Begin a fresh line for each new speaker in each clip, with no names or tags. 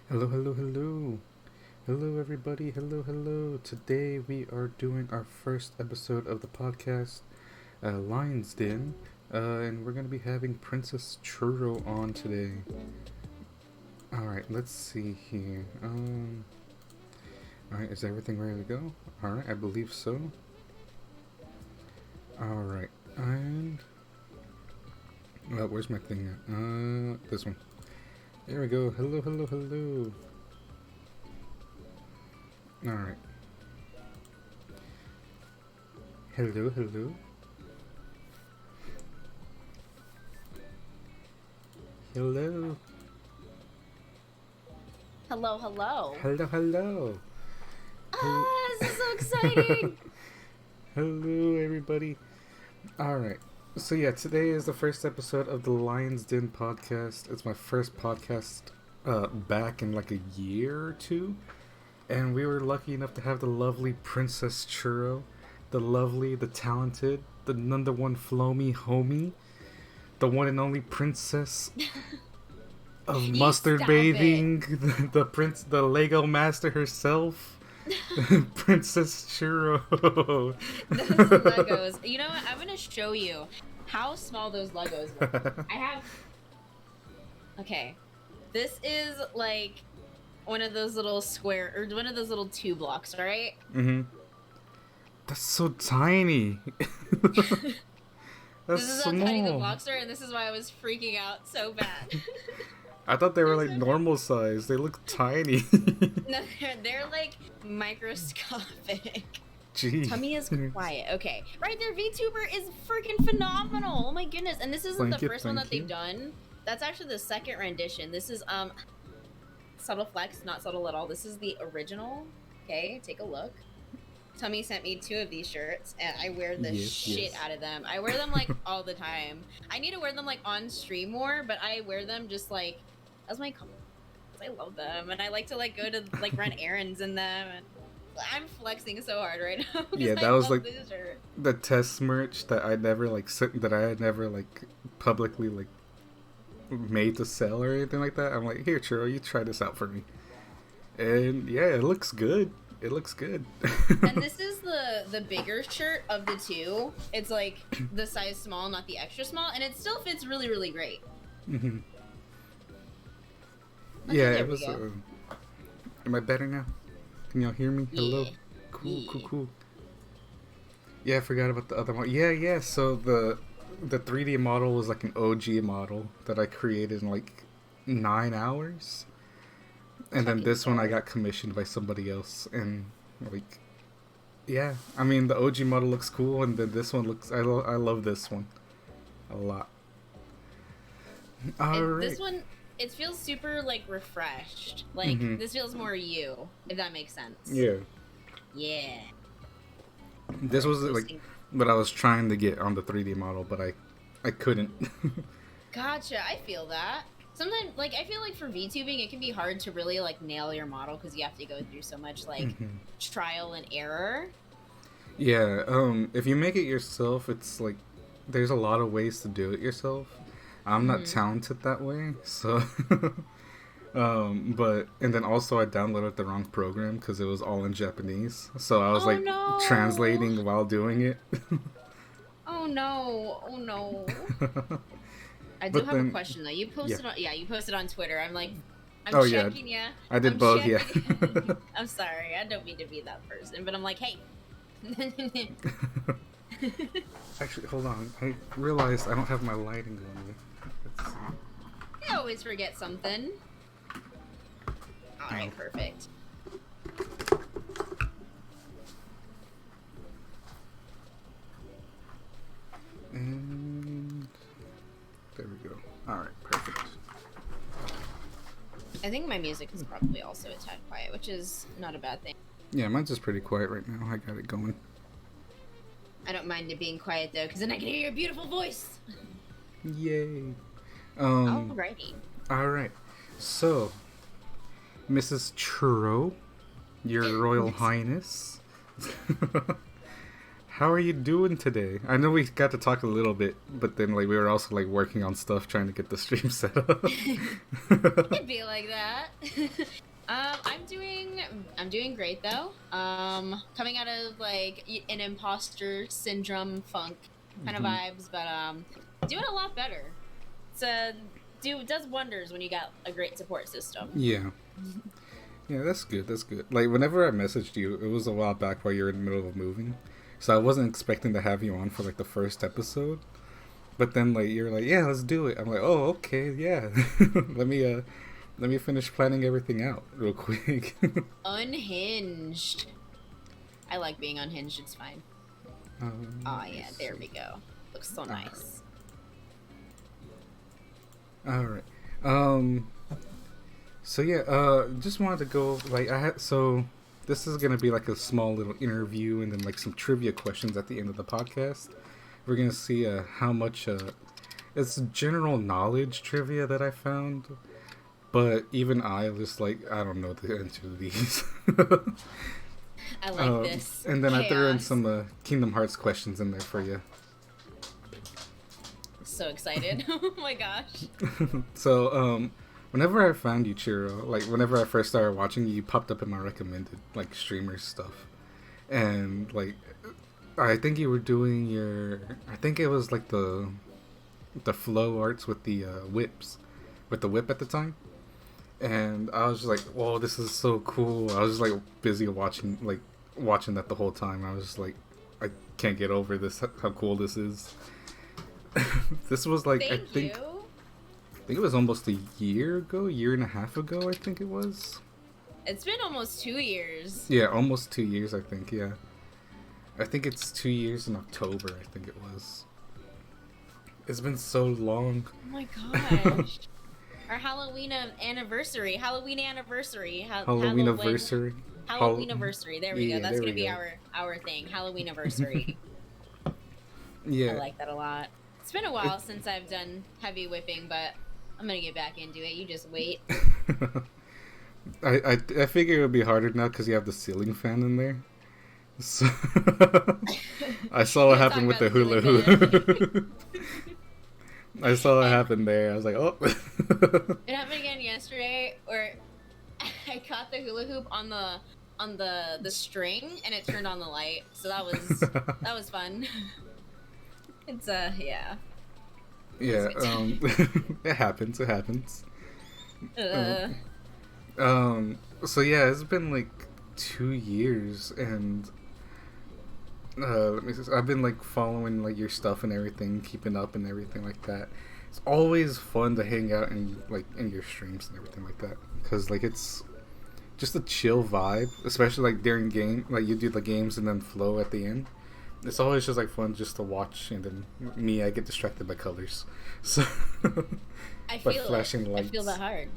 Hello, hello, hello. Hello, everybody. Hello, hello. Today we are doing our first episode of the podcast, Lion's Den, and we're going to be having Princess Churro on today. Alright, let's see here. Alright, is everything ready to go? Alright, I believe so. Alright, and. Where's my thing at? This one. There we go. Hello, hello, hello. Alright. Hello, hello. Hello.
Hello, hello.
Hello, hello.
This is so exciting.
Hello, everybody. Alright. So, yeah, today is the first episode of the Lion's Den podcast. It's my first podcast back in like a year or two. And we were lucky enough to have the lovely Princess Churro, the lovely, the talented, the number one Flomy homie, the one and only princess of
You
mustard
stop
bathing, the Lego master herself, Princess Churro.
Those Legos. You know what? I'm gonna show you how small those Legos were. I have. Okay, this is like one of those little square or one of those little 2 blocks, all right?
Mm-hmm. That's so tiny. That's
This is
small.
how tiny the blocks are, and this is why I was freaking out so bad.
I thought they were like normal size. They look tiny.
No, they're like microscopic.
Jeez.
Tummy is quiet. Okay. Right there, VTuber is freaking phenomenal. Oh my goodness. And this isn't the first one that they've done. That's actually the second rendition. This is subtle flex, not subtle at all. This is the original. Okay, take a look. Tummy sent me 2 of these shirts and I wear the shit out of them. I wear them like all the time. I need to wear them like on stream more, but I wear them just like as my I love them and I like to like go to like run errands in them and I'm flexing so hard right now.
Yeah, that was like the test merch that I never like that I had never like publicly like made to sell or anything like that. I'm like, here, Churro, you try this out for me. And yeah, it looks good. It looks good.
And this is the bigger shirt of the 2. It's like the size small, not the extra small, and it still fits really, really great.
Mm-hmm.
Okay,
yeah, it was. Am I better now? Can y'all hear me?
Yeah.
Hello. Cool, cool. Yeah, I forgot about the other one. Yeah. So the 3D model was like an OG model that I created in like 9 hours. And then this one I got commissioned by somebody else, and like, yeah, I mean the OG model looks cool, and then this one looks. I love this one a lot. Alright.
This one, it feels super like refreshed. Like this feels more you, if that makes sense.
Yeah.
Yeah.
This was like what I was trying to get on the 3D model, but I couldn't.
Gotcha. I feel that. Sometimes, like, I feel like for VTubing, it can be hard to really, like, nail your model because you have to go through so much, like, trial and error.
Yeah, if you make it yourself, it's, like, there's a lot of ways to do it yourself. I'm not talented that way, so... and then also I downloaded the wrong program because it was all in Japanese. So I was, translating while doing it.
Oh, no. I do have a question though. You posted you posted on Twitter. I'm like, I'm checking ya.
I did both, yeah.
I'm sorry. I don't mean to be that person, but I'm like, hey.
Actually, hold on. I realized I don't have my lighting going. Let's see.
I always forget something. Alright, perfect.
And there we go. Alright, perfect.
I think my music is probably also a tad quiet, which is not a bad thing.
Yeah, mine's just pretty quiet right now. I got it going.
I don't mind it being quiet though, because then I can hear your beautiful voice.
Yay.
Alrighty.
Alright. So, Mrs. Churro, your Royal Highness, How are you doing today? I know we got to talk a little bit, but then like we were also like working on stuff trying to get the stream set up.
It'd be like that. I'm doing great though. Coming out of like an imposter syndrome funk kind of vibes, but doing a lot better. It does wonders when you got a great support system.
Yeah. Yeah, that's good. That's good. Like whenever I messaged you, it was a while back while you were in the middle of moving, so I wasn't expecting to have you on for like the first episode. But then like you're like, yeah, let's do it. I'm like, oh, okay, yeah. Let me finish planning everything out real quick.
Unhinged. I like being unhinged. It's fine. Oh yeah, there we go. Looks so nice.
All right. So yeah, just wanted to go like so this is gonna be like a small little interview and then like some trivia questions at the end of the podcast. We're gonna see how much it's general knowledge trivia that I found, but even I just like I don't know the answer to these.
I like this.
And then
chaos.
I threw in some Kingdom Hearts questions in there for you.
So excited! Oh my gosh.
So whenever I found you, Churro, like whenever I first started watching you popped up in my recommended like streamer stuff, and like I think you were doing I think it was like the flow arts with the whips, with the whip at the time, and I was just like, whoa, this is so cool. I was just like busy watching that the whole time. I was just like, I can't get over this, how cool this is. This was like, I think it was almost a year and a half ago, I think it was.
It's been almost 2 years.
Yeah, almost 2 years, I think, yeah. I think it's 2 years in October, I think it was. It's been so long.
Oh my gosh. Our Halloween anniversary. Halloween anniversary.
Halloween anniversary.
Halloween anniversary. There we go. That's going to be our thing. Halloween anniversary.
Yeah.
I like that a lot. It's been a while since I've done heavy whipping, but I'm going to get back into it. You just wait.
I figure it would be harder now because you have the ceiling fan in there. So I saw what happened with the hula hoop. I saw what happened there. I was like, oh.
It happened again yesterday where I caught the hula hoop on the string and it turned on the light. So that was fun. It's yeah.
Yeah, it happens. So yeah, it's been like 2 years, and let me see, I've been like following like your stuff and everything, keeping up and everything like that. It's always fun to hang out and like in your streams and everything like that, because like it's just a chill vibe, especially like during game, like you do the games and then flow at the end. It's always just like fun just to watch, and then I get distracted by colors, so by flashing lights.
I feel that hard.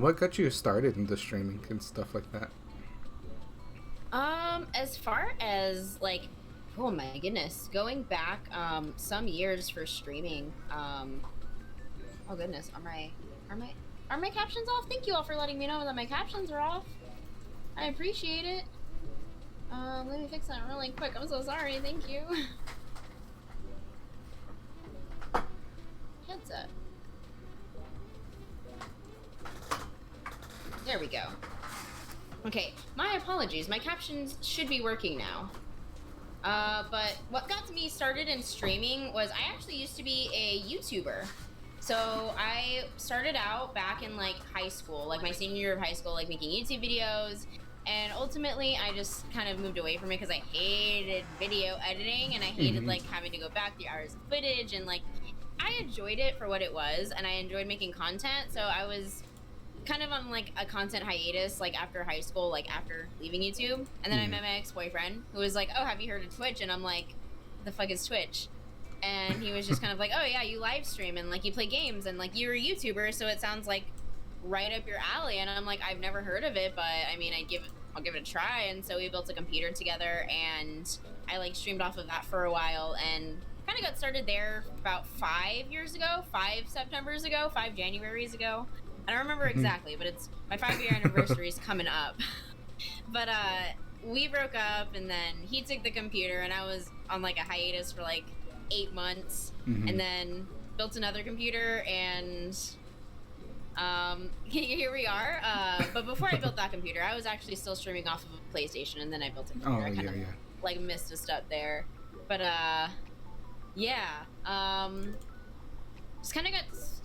What got you started into streaming and stuff like that?
As far as like, oh my goodness, going back some years for streaming. Oh goodness, are my captions off? Thank you all for letting me know that my captions are off. I appreciate it. Let me fix that really quick. I'm so sorry. Thank you. Headset. There we go. Okay, my apologies. My captions should be working now. But what got me started in streaming was I actually used to be a YouTuber. So I started out back in like high school, like my senior year of high school, like making YouTube videos. And ultimately, I just kind of moved away from it because I hated video editing and I hated like having to go back the hours of footage, and like I enjoyed it for what it was and I enjoyed making content. So I was kind of on like a content hiatus like after high school, like after leaving YouTube. And then I met my ex-boyfriend who was like, oh, have you heard of Twitch? And I'm like, the fuck is Twitch? And he was just kind of like, oh yeah, you live stream and like you play games and like you're a YouTuber, so it sounds like right up your alley. And I'm like, I've never heard of it, but I mean, I'll give it a try. And so we built a computer together and I like streamed off of that for a while and kind of got started there about 5 years ago, 5 Septembers ago, 5 Januaries ago. I don't remember exactly, but it's my 5-year anniversary is coming up. But we broke up, and then he took the computer, and I was on like a hiatus for like 8 months, and then built another computer, and here we are. But before I built that computer, I was actually still streaming off of a PlayStation, and then I built a computer. I kind of like missed a step there, but just kind of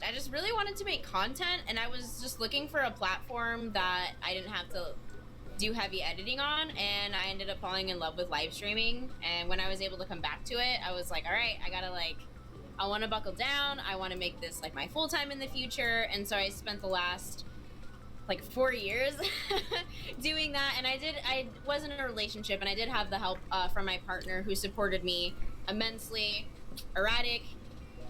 I just really wanted to make content, and I was just looking for a platform that I didn't have to do heavy editing on, and I ended up falling in love with live streaming. And when I was able to come back to it, I was like, all right, I want to buckle down. I want to make this like my full-time in the future. And so I spent the last like 4 years doing that. And I was in a relationship, and I did have the help from my partner, who supported me immensely. Erratic,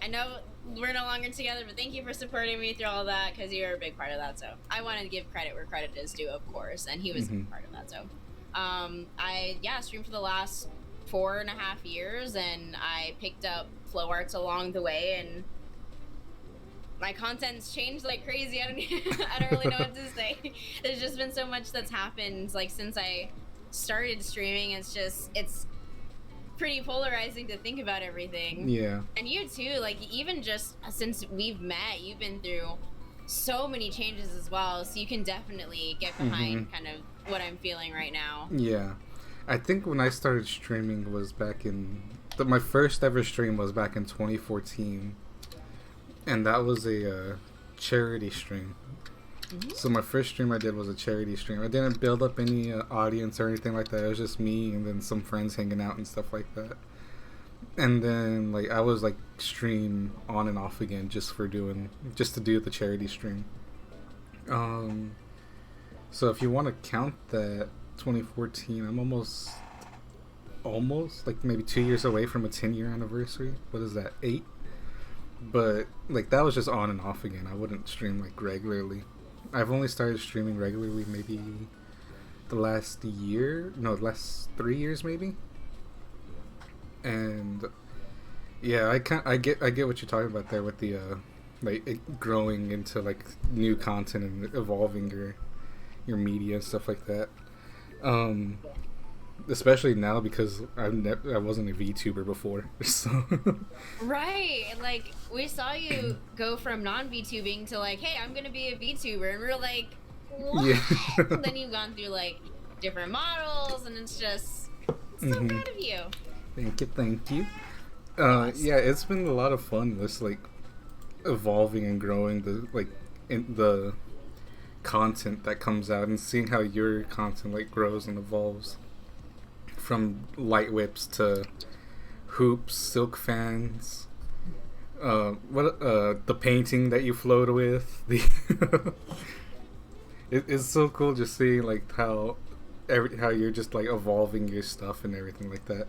I know we're no longer together, but thank you for supporting me through all that, because you're a big part of that. So I wanted to give credit where credit is due, of course, and he was a big part of that. So I streamed for the last 4.5 years, and I picked up flow arts along the way, and my content's changed like crazy. I don't really know what to say. There's just been so much that's happened like since I started streaming. It's pretty polarizing to think about everything.
Yeah.
And you too, like even just since we've met, you've been through so many changes as well, so you can definitely get behind kind of what I'm feeling right now.
Yeah. I think when I started streaming was back in my first ever stream was back in 2014, and that was a charity stream. So my first stream I did was a charity stream. I didn't build up any audience or anything like that. It was just me and then some friends hanging out and stuff like that. And then like I was like stream on and off again just to do the charity stream. So if you want to count that 2014, I'm almost like maybe 2 years away from a 10-year anniversary. What is that, 8? But like that was just on and off again. I wouldn't stream like regularly. I've only started streaming regularly maybe the last 3 years maybe. And yeah, I get what you're talking about there with the like it growing into like new content and evolving your media and stuff like that. Especially now because I wasn't a VTuber before, so.
Right, like we saw you go from non-VTubing to like, hey, I'm gonna be a VTuber, and we're like, what? Yeah. And then you've gone through like different models, and it's just so proud of you.
Thank you. Yeah, it's been a lot of fun. This like evolving and growing the content that comes out, and seeing how your content like grows and evolves. From light whips to hoops, silk fans, the painting that you float with. It's so cool just seeing like how you're just like evolving your stuff and everything like that.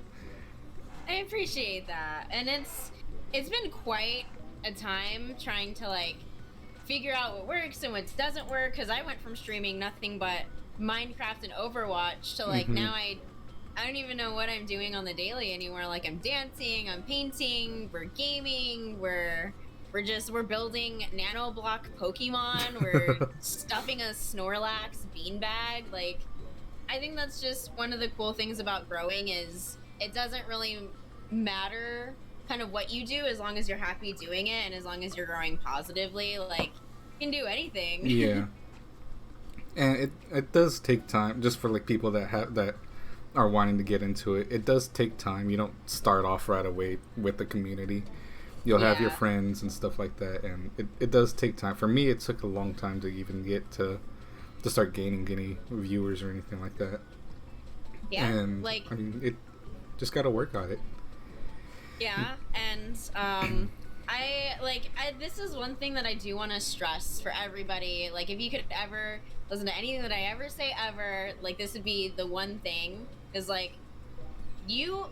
I appreciate that, and it's been quite a time trying to like figure out what works and what doesn't work, because I went from streaming nothing but Minecraft and Overwatch to like now I don't even know what I'm doing on the daily anymore. Like I'm dancing, I'm painting, we're gaming, we're building nano block Pokemon, we're stuffing a Snorlax beanbag. Like I think that's just one of the cool things about growing is it doesn't really matter kind of what you do as long as you're happy doing it and as long as you're growing positively. Like you can do anything.
Yeah. And it does take time just for like people that are wanting to get into it. It does take time. You don't start off right away with the community. You'll have your friends and stuff like that, and it does take time. For me, it took a long time to even get to start gaining any viewers or anything like that.
Yeah,
and
like
I mean, it just got to work on it.
Yeah, and this is one thing that I do want to stress for everybody. Like, if you could ever listen to anything that I ever say ever, like this would be the one thing. Is like,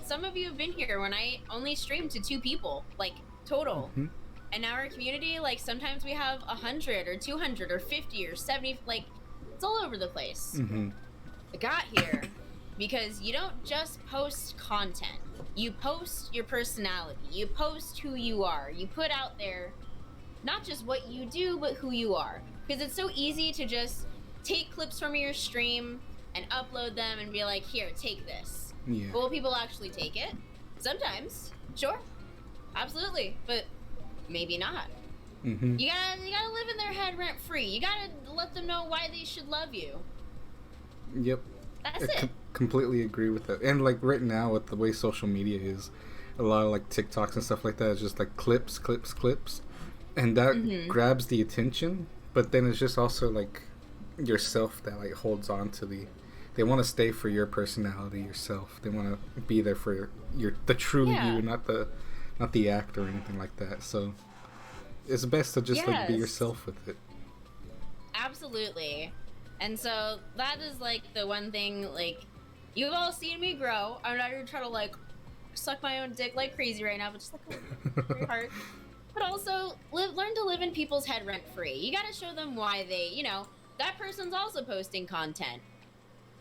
some of you have been here when I only streamed to 2 people, like total. And now our community, like sometimes we have 100 or 200 or 50 or 70, like it's all over the place. I got here because you don't just post content. You post your personality. You post who you are. You put out there not just what you do, but who you are. Because it's so easy to just take clips from your stream and upload them and be like, here, take this.
Yeah.
But will people actually take it? Sometimes. Sure. Absolutely. But maybe not.
Mm-hmm.
You gotta live in their head rent free. You gotta let them know why they should love you.
Yep.
That's it.
Completely agree with that. And like right now with the way social media is, a lot of like TikToks and stuff like that is just like clips. And that grabs the attention, but then it's just also like yourself that like holds on to they want to stay for your personality, yourself. They want to be there for the true you, not the act or anything like that. So it's best to just like be yourself with it.
Absolutely. And so that is like the one thing, like, you've all seen me grow. I'm not even trying to like suck my own dick like crazy right now, but just like a little very hard. But also learn to live in people's head rent free. You gotta show them why they, that person's also posting content.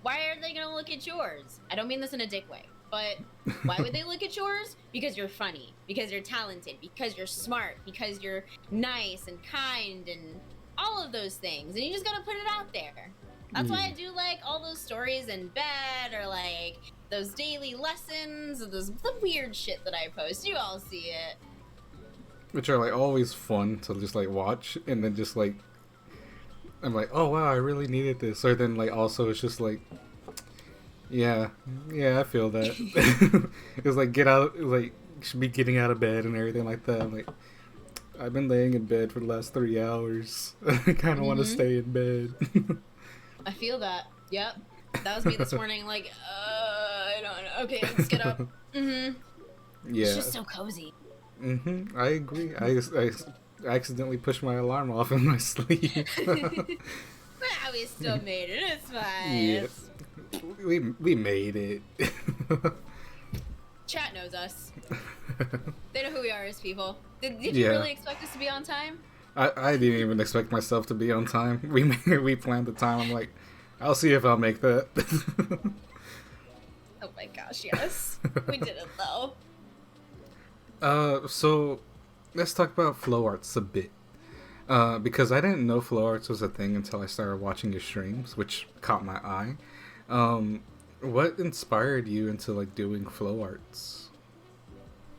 Why are they gonna look at yours? I don't mean this in a dick way, but why would they look at yours? Because you're funny, because you're talented, because you're smart, because you're nice and kind and all of those things. And you just gotta put it out there. That's why I do like all those stories in bed, or like those daily lessons, or the weird shit that I post. You all see it.
Which are like always fun to just like watch, and then just like I'm like, oh wow, I really needed this. Or then like also it's just like, yeah, I feel that. It's like should be getting out of bed and everything like that. I'm like, I've been laying in bed for the last 3 hours. I kind of want to stay in bed.
I feel that. Yep, that was me this morning. Like, I don't know. Okay, let's get up. Yeah, it's just so cozy.
I agree. I accidentally pushed my alarm off in my sleep.
But we still made it. It's fine.
Yeah. We made it.
Chat knows us. They know who we are as people. Did you really expect us to be on time?
I didn't even expect myself to be on time. We planned the time. I'm like, I'll see if I'll make that.
Oh my gosh, yes. We did it though.
So let's talk about flow arts a bit. Because I didn't know flow arts was a thing until I started watching your streams, which caught my eye. What inspired you into like doing flow arts?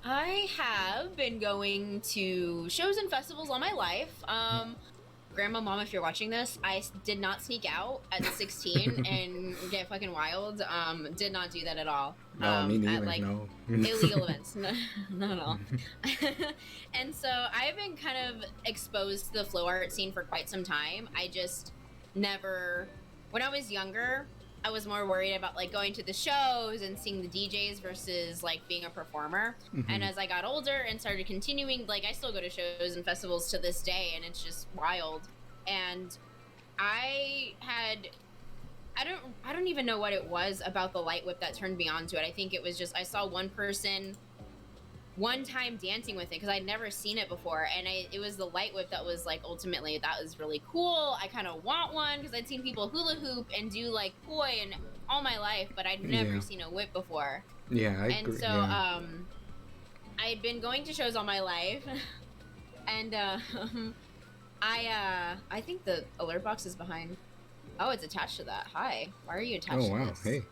I have been going to shows and festivals all my life. Grandma, Mom, if you're watching this, I did not sneak out at 16 and get fucking wild. Did not do that at all.
No, me neither.
At, like,
no.
Illegal events. No, not at all. And so I've been kind of exposed to the flow art scene for quite some time. I just never, when I was younger, I was more worried about like going to the shows and seeing the DJs versus like being a performer. And as I got older and started continuing, like I still go to shows and festivals to this day, and it's just wild. And I don't even know what it was about the light whip that turned me on to it. I think it was just I saw one person one time dancing with it because I'd never seen it before, and it was the light whip that was like ultimately that was really cool. I kind of want one because I'd seen people hula hoop and do like poi and all my life, but I'd never seen a whip before.
Yeah, I agree.
And so I had been going to shows all my life, and I think the alert box is behind. Oh, it's attached to that. Hi, why are you attached to this?
Hey.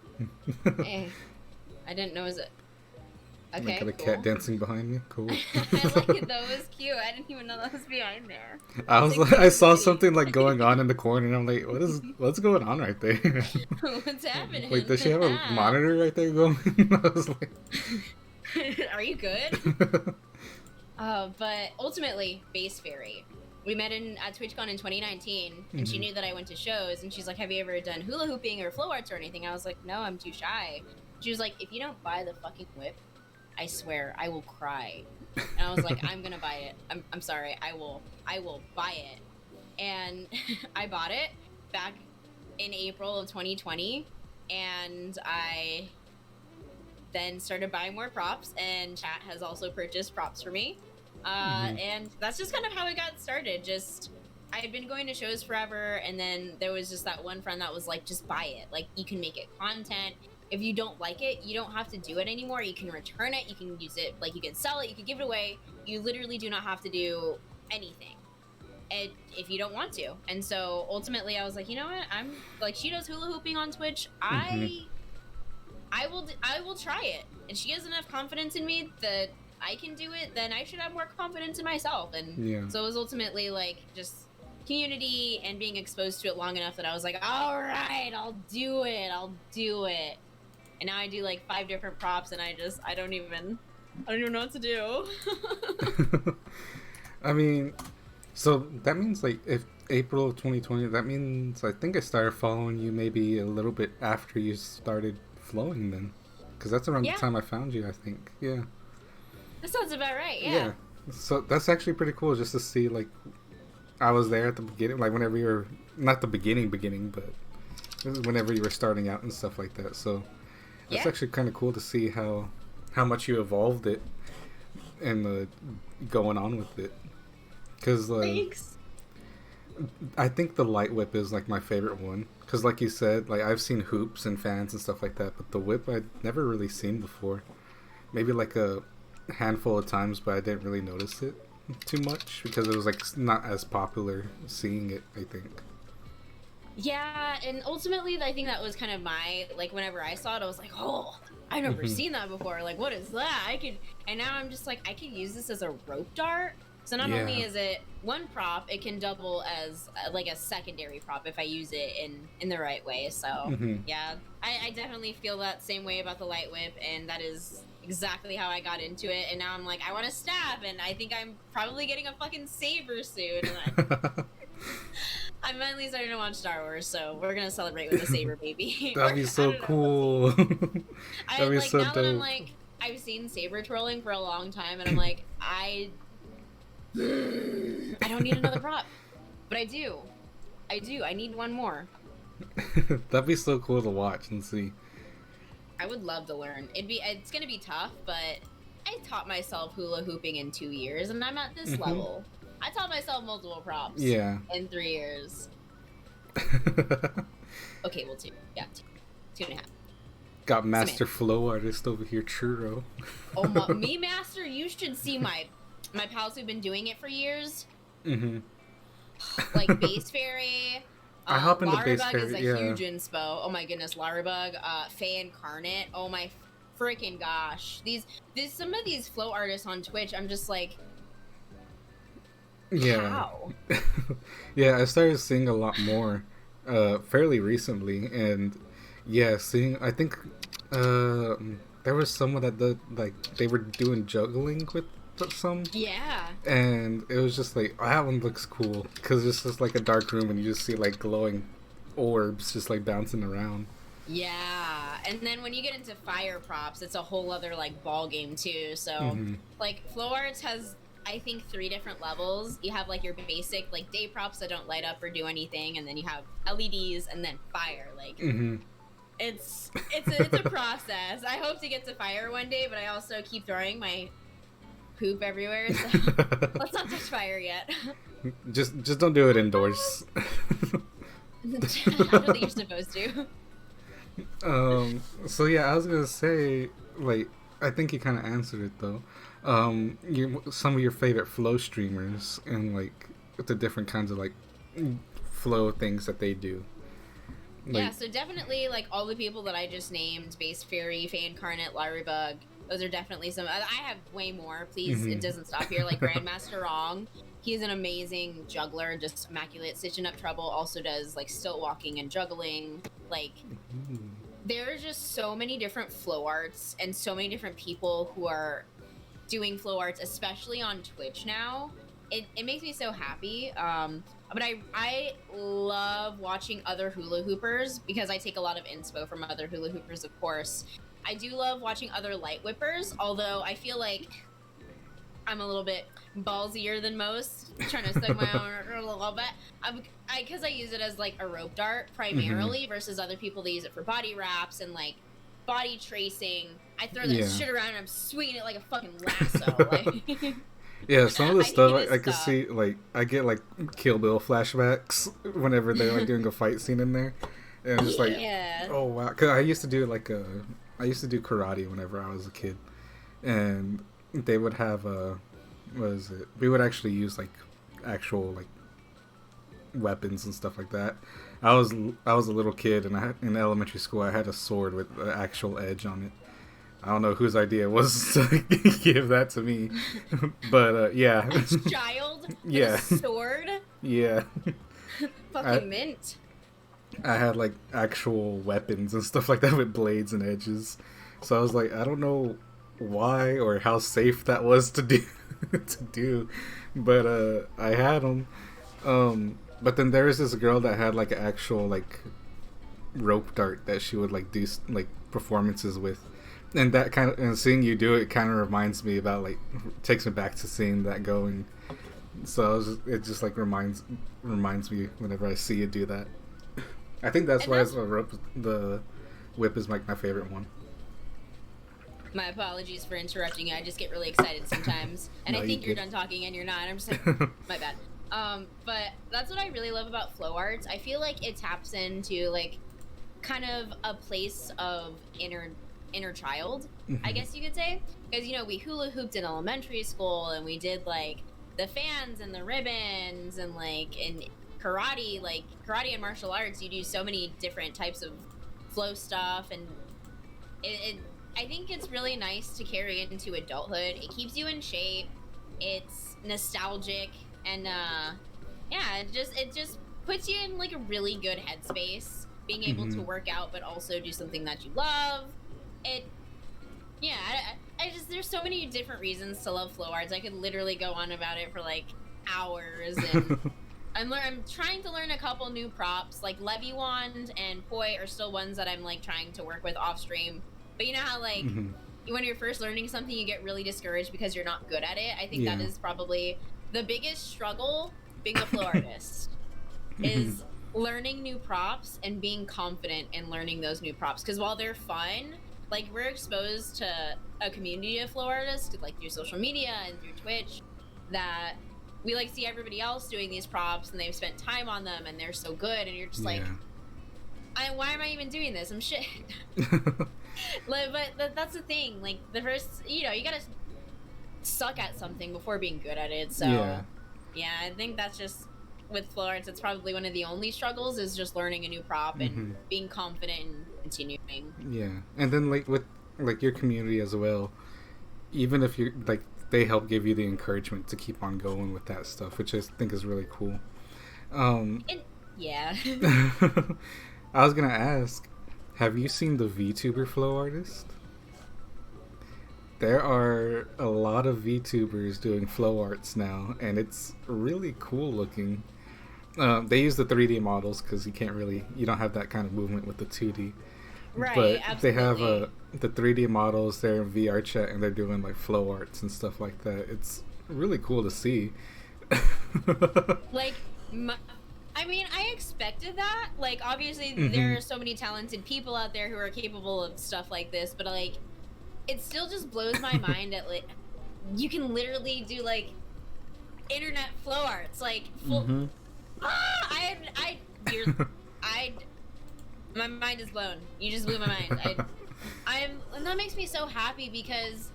Hey, I didn't know it. Okay,
got a cat dancing behind me. Cool.
I like it though. It was cute. I didn't even know that was behind there.
I was like, I saw something like going on in the corner, and I'm like, what's going on right there?
What's happening?
Like, does she have a monitor right there going? I was like,
are you good? But ultimately, Bass Fairy. We met at TwitchCon in 2019, and she knew that I went to shows, and she's like, have you ever done hula hooping or flow arts or anything? I was like, no, I'm too shy. She was like, if you don't buy the fucking whip, I swear I will cry. And I was like, I'm gonna buy it. I'm sorry, I will buy it. And I bought it back in April of 2020, and I then started buying more props, and chat has also purchased props for me. And that's just kind of how it got started. Just, I had been going to shows forever, and then there was just that one friend that was like, just buy it. Like, you can make it content. If you don't like it, you don't have to do it anymore. You can return it, you can use it, like you can sell it, you can give it away. You literally do not have to do anything. if you don't want to. And so ultimately I was like, you know what, I'm like, she does hula hooping on Twitch, I will try it, and she has enough confidence in me that I can do it, then I should have more confidence in myself. And so it was ultimately like just community and being exposed to it long enough that I was like, all right, I'll do it. And now I do like 5 different props, and I don't even know what to do.
I mean, so that means like if April of 2020, that means I think I started following you maybe a little bit after you started flowing then, because that's around the time I found you, I think. Yeah,
that sounds about right. Yeah,
so that's actually pretty cool just to see, like, I was there at the beginning, like whenever you were, not the beginning, but this is whenever you were starting out and stuff like that. So it's actually kind of cool to see how much you evolved it and going on with it. Because I think the light whip is like my favorite one. Because like you said, like I've seen hoops and fans and stuff like that, but the whip I'd never really seen before. Maybe like a handful of times, but I didn't really notice it too much because it was like not as popular seeing it, I think.
Yeah, and ultimately I think that was kind of my, like, whenever I saw it, I was like, oh, I've never seen that before. Like, what is that? And now I'm just like, I could use this as a rope dart. So not only is it one prop, it can double as like a secondary prop if I use it in the right way. So yeah, I definitely feel that same way about the light whip, and that is exactly how I got into it. And now I'm like, I want to stab, and I think I'm probably getting a fucking saber soon. I'm finally starting to watch Star Wars, so we're gonna celebrate with a saber, baby.
That'd be so cool.
That'd be so dope. That I'm like, I've seen saber twirling for a long time, and I'm like, I don't need another prop, but I do. I need one more.
That'd be so cool to watch and see.
I would love to learn. It's gonna be tough, but I taught myself hula hooping in 2 years, and I'm at this level. I taught myself multiple props. In 3 years. Okay, well, 2. Yeah, 2.5.
Got Master Flow Artist over here, Churro.
Oh, me, Master? You should see my pals who've been doing it for years. Like Base Fairy.
I hop into Base Fairy.
Larabug is a huge inspo. Oh my goodness, Larabug. Faye Incarnate. Oh my freaking gosh. Some of these flow artists on Twitch, I'm just like, how?
Yeah, I started seeing a lot more fairly recently, and seeing, I think there was someone that they were doing juggling with some, and it was just like, oh, that one looks cool because it's just like a dark room and you just see like glowing orbs just like bouncing around.
And then when you get into fire props, it's a whole other like ball game too. So like Flow Arts has, I think, 3 different levels. You have like your basic like day props that don't light up or do anything, and then you have LEDs, and then fire. Like it's a process. I hope to get to fire one day, but I also keep throwing my poop everywhere, so let's not touch fire yet.
Just don't do it indoors.
I don't think you're supposed to.
So yeah, I was gonna say, like, I think you kind of answered it though. Some of your favorite flow streamers and like the different kinds of like flow things that they do. Like,
so definitely like all the people that I just named: Base Fairy, Faye Incarnate, Larabug. Those are definitely some. I have way more. Please, it doesn't stop here. Like Grandmaster Wrong, he's an amazing juggler, just immaculate. Stitching Up Trouble also does like stilt walking and juggling. Like there are just so many different flow arts and so many different people who are doing flow arts, especially on Twitch now. It makes me so happy. But I love watching other hula hoopers because I take a lot of inspo from other hula hoopers, of course. I do love watching other light whippers, although I feel like I'm a little bit ballsier than most, trying to suck my own a little bit. Because I use it as like a rope dart primarily, versus other people that use it for body wraps and like body tracing. I throw that shit around and I'm swinging it like a fucking lasso. Like,
yeah, some of the stuff I can see, like, I get like Kill Bill flashbacks whenever they're like doing a fight scene in there, and I'm just like, oh wow, because I used to do karate whenever I was a kid, and they would have we would actually use like actual like weapons and stuff like that. I was a little kid, and in elementary school I had a sword with an actual edge on it. I don't know whose idea it was to give that to me, but yeah.
A child with
yeah.
a sword?
Yeah.
Fucking mint.
I had like actual weapons and stuff like that with blades and edges. So I was like, I don't know why or how safe that was to do, but I had them. But then there was this girl that had like an actual like rope dart that she would like do like performances with, and that kind of, and seeing you do it kind of reminds me about like, takes me back to seeing that going. So it just like reminds me whenever I see you do that. I think that's why the whip is like my favorite one.
My apologies for interrupting you. I just get really excited sometimes, and no, I think you're done talking and you're not. I'm just like, my bad. But that's what I really love about flow arts. I feel like it taps into like kind of a place of inner child, I guess you could say, because we hula hooped in elementary school, and we did like the fans and the ribbons, and like in karate and martial arts, you do so many different types of flow stuff, and I think it's really nice to carry into adulthood. It keeps you in shape. It's nostalgic, and it just puts you in like a really good headspace, being able to work out but also do something that you love. I just, there's so many different reasons to love flow arts. I could literally go on about it for like hours, and I'm trying to learn a couple new props, like Levy Wand and Poi are still ones that I'm like trying to work with off stream. But you know how like when you're first learning something, you get really discouraged because you're not good at it. I think that is probably the biggest struggle being a flow artist is learning new props and being confident in learning those new props. Because while they're fun, like we're exposed to a community of flow artists, like through social media and through Twitch, that we like see everybody else doing these props and they've spent time on them and they're so good, and you're just like, why am I even doing this? I'm shit. But that's the thing. Like the first, you gotta suck at something before being good at it. So yeah, I think that's just with flow arts. It's probably one of the only struggles is just learning a new prop and being confident and continuing.
Yeah, and then like with like your community as well. Even if you're like, they help give you the encouragement to keep on going with that stuff, which I think is really cool.
Yeah.
I was gonna ask, have you seen the VTuber flow artist? There are a lot of VTubers doing flow arts now, and it's really cool looking. They use the 3D models because you don't have that kind of movement with the 2D.
Right,
but
absolutely.
They have the 3D models. They're in VR chat and they're doing like flow arts and stuff like that. It's really cool to see.
Like, I expected that. Like, obviously, there are so many talented people out there who are capable of stuff like this, but like, it still just blows my mind that like, you can literally do like internet flow arts, like full. My mind is blown. You just blew my mind. And that makes me so happy because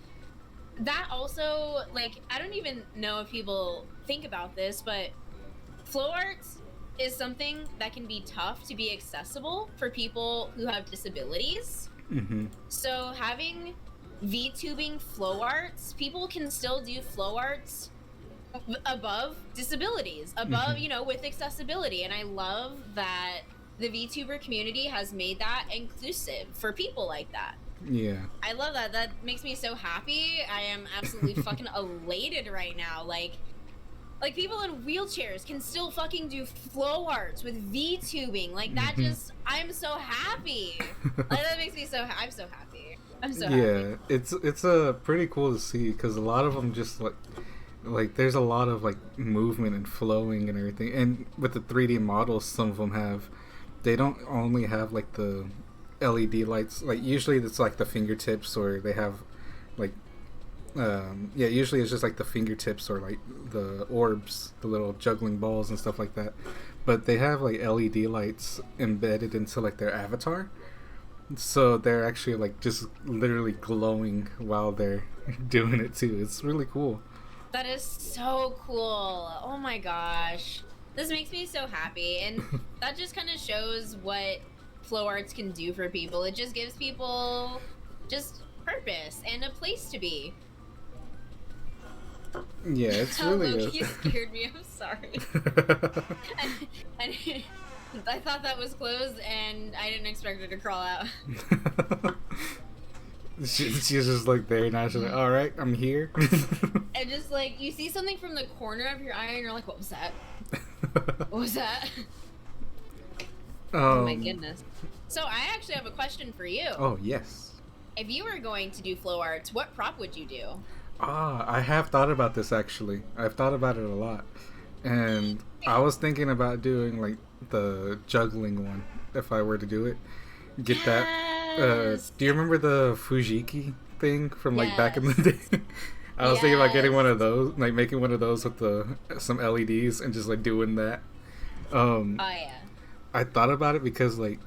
that also, like, I don't even know if people think about this, but flow arts is something that can be tough to be accessible for people who have disabilities. So having VTubing flow arts, people can still do flow arts above disabilities, above, with accessibility. And I love that the VTuber community has made that inclusive for people like that.
Yeah.
I love that. That makes me so happy. I am absolutely fucking elated right now. Like people in wheelchairs can still fucking do flow arts with VTubing. Like that just, I'm so happy. Like that makes me I'm so happy. I'm so happy.
Yeah, it's pretty cool to see because a lot of them just like there's a lot of like movement and flowing and everything. And with the 3D models, some of them they don't only have like the LED lights. Like usually it's like the fingertips, or they have like usually it's just like the fingertips or like the orbs, the little juggling balls and stuff like that. But they have like LED lights embedded into like their avatar, so they're actually like just literally glowing while they're doing it too. It's really cool.
That is so cool. Oh my gosh. This makes me so happy, and that just kind of shows what flow arts can do for people. It just gives people just purpose and a place to be.
Yeah, it's really
You scared me. I'm sorry. I thought that was closed, and I didn't expect it to crawl out.
She's just like there now. She's like, all right, I'm here.
And just like you see something from the corner of your eye, and you're like, what was that? What was that? Oh my goodness. So I actually have a question for you.
Oh, yes.
If you were going to do flow arts, what prop would you do?
I have thought about this actually. I've thought about it a lot. And I was thinking about doing like the juggling one if I were to do it. Get that. Do you remember the Fujiki thing from like back in the day? I was thinking about getting one of those, like making one of those with some LEDs and just like doing that.
Oh yeah.
I thought about it because like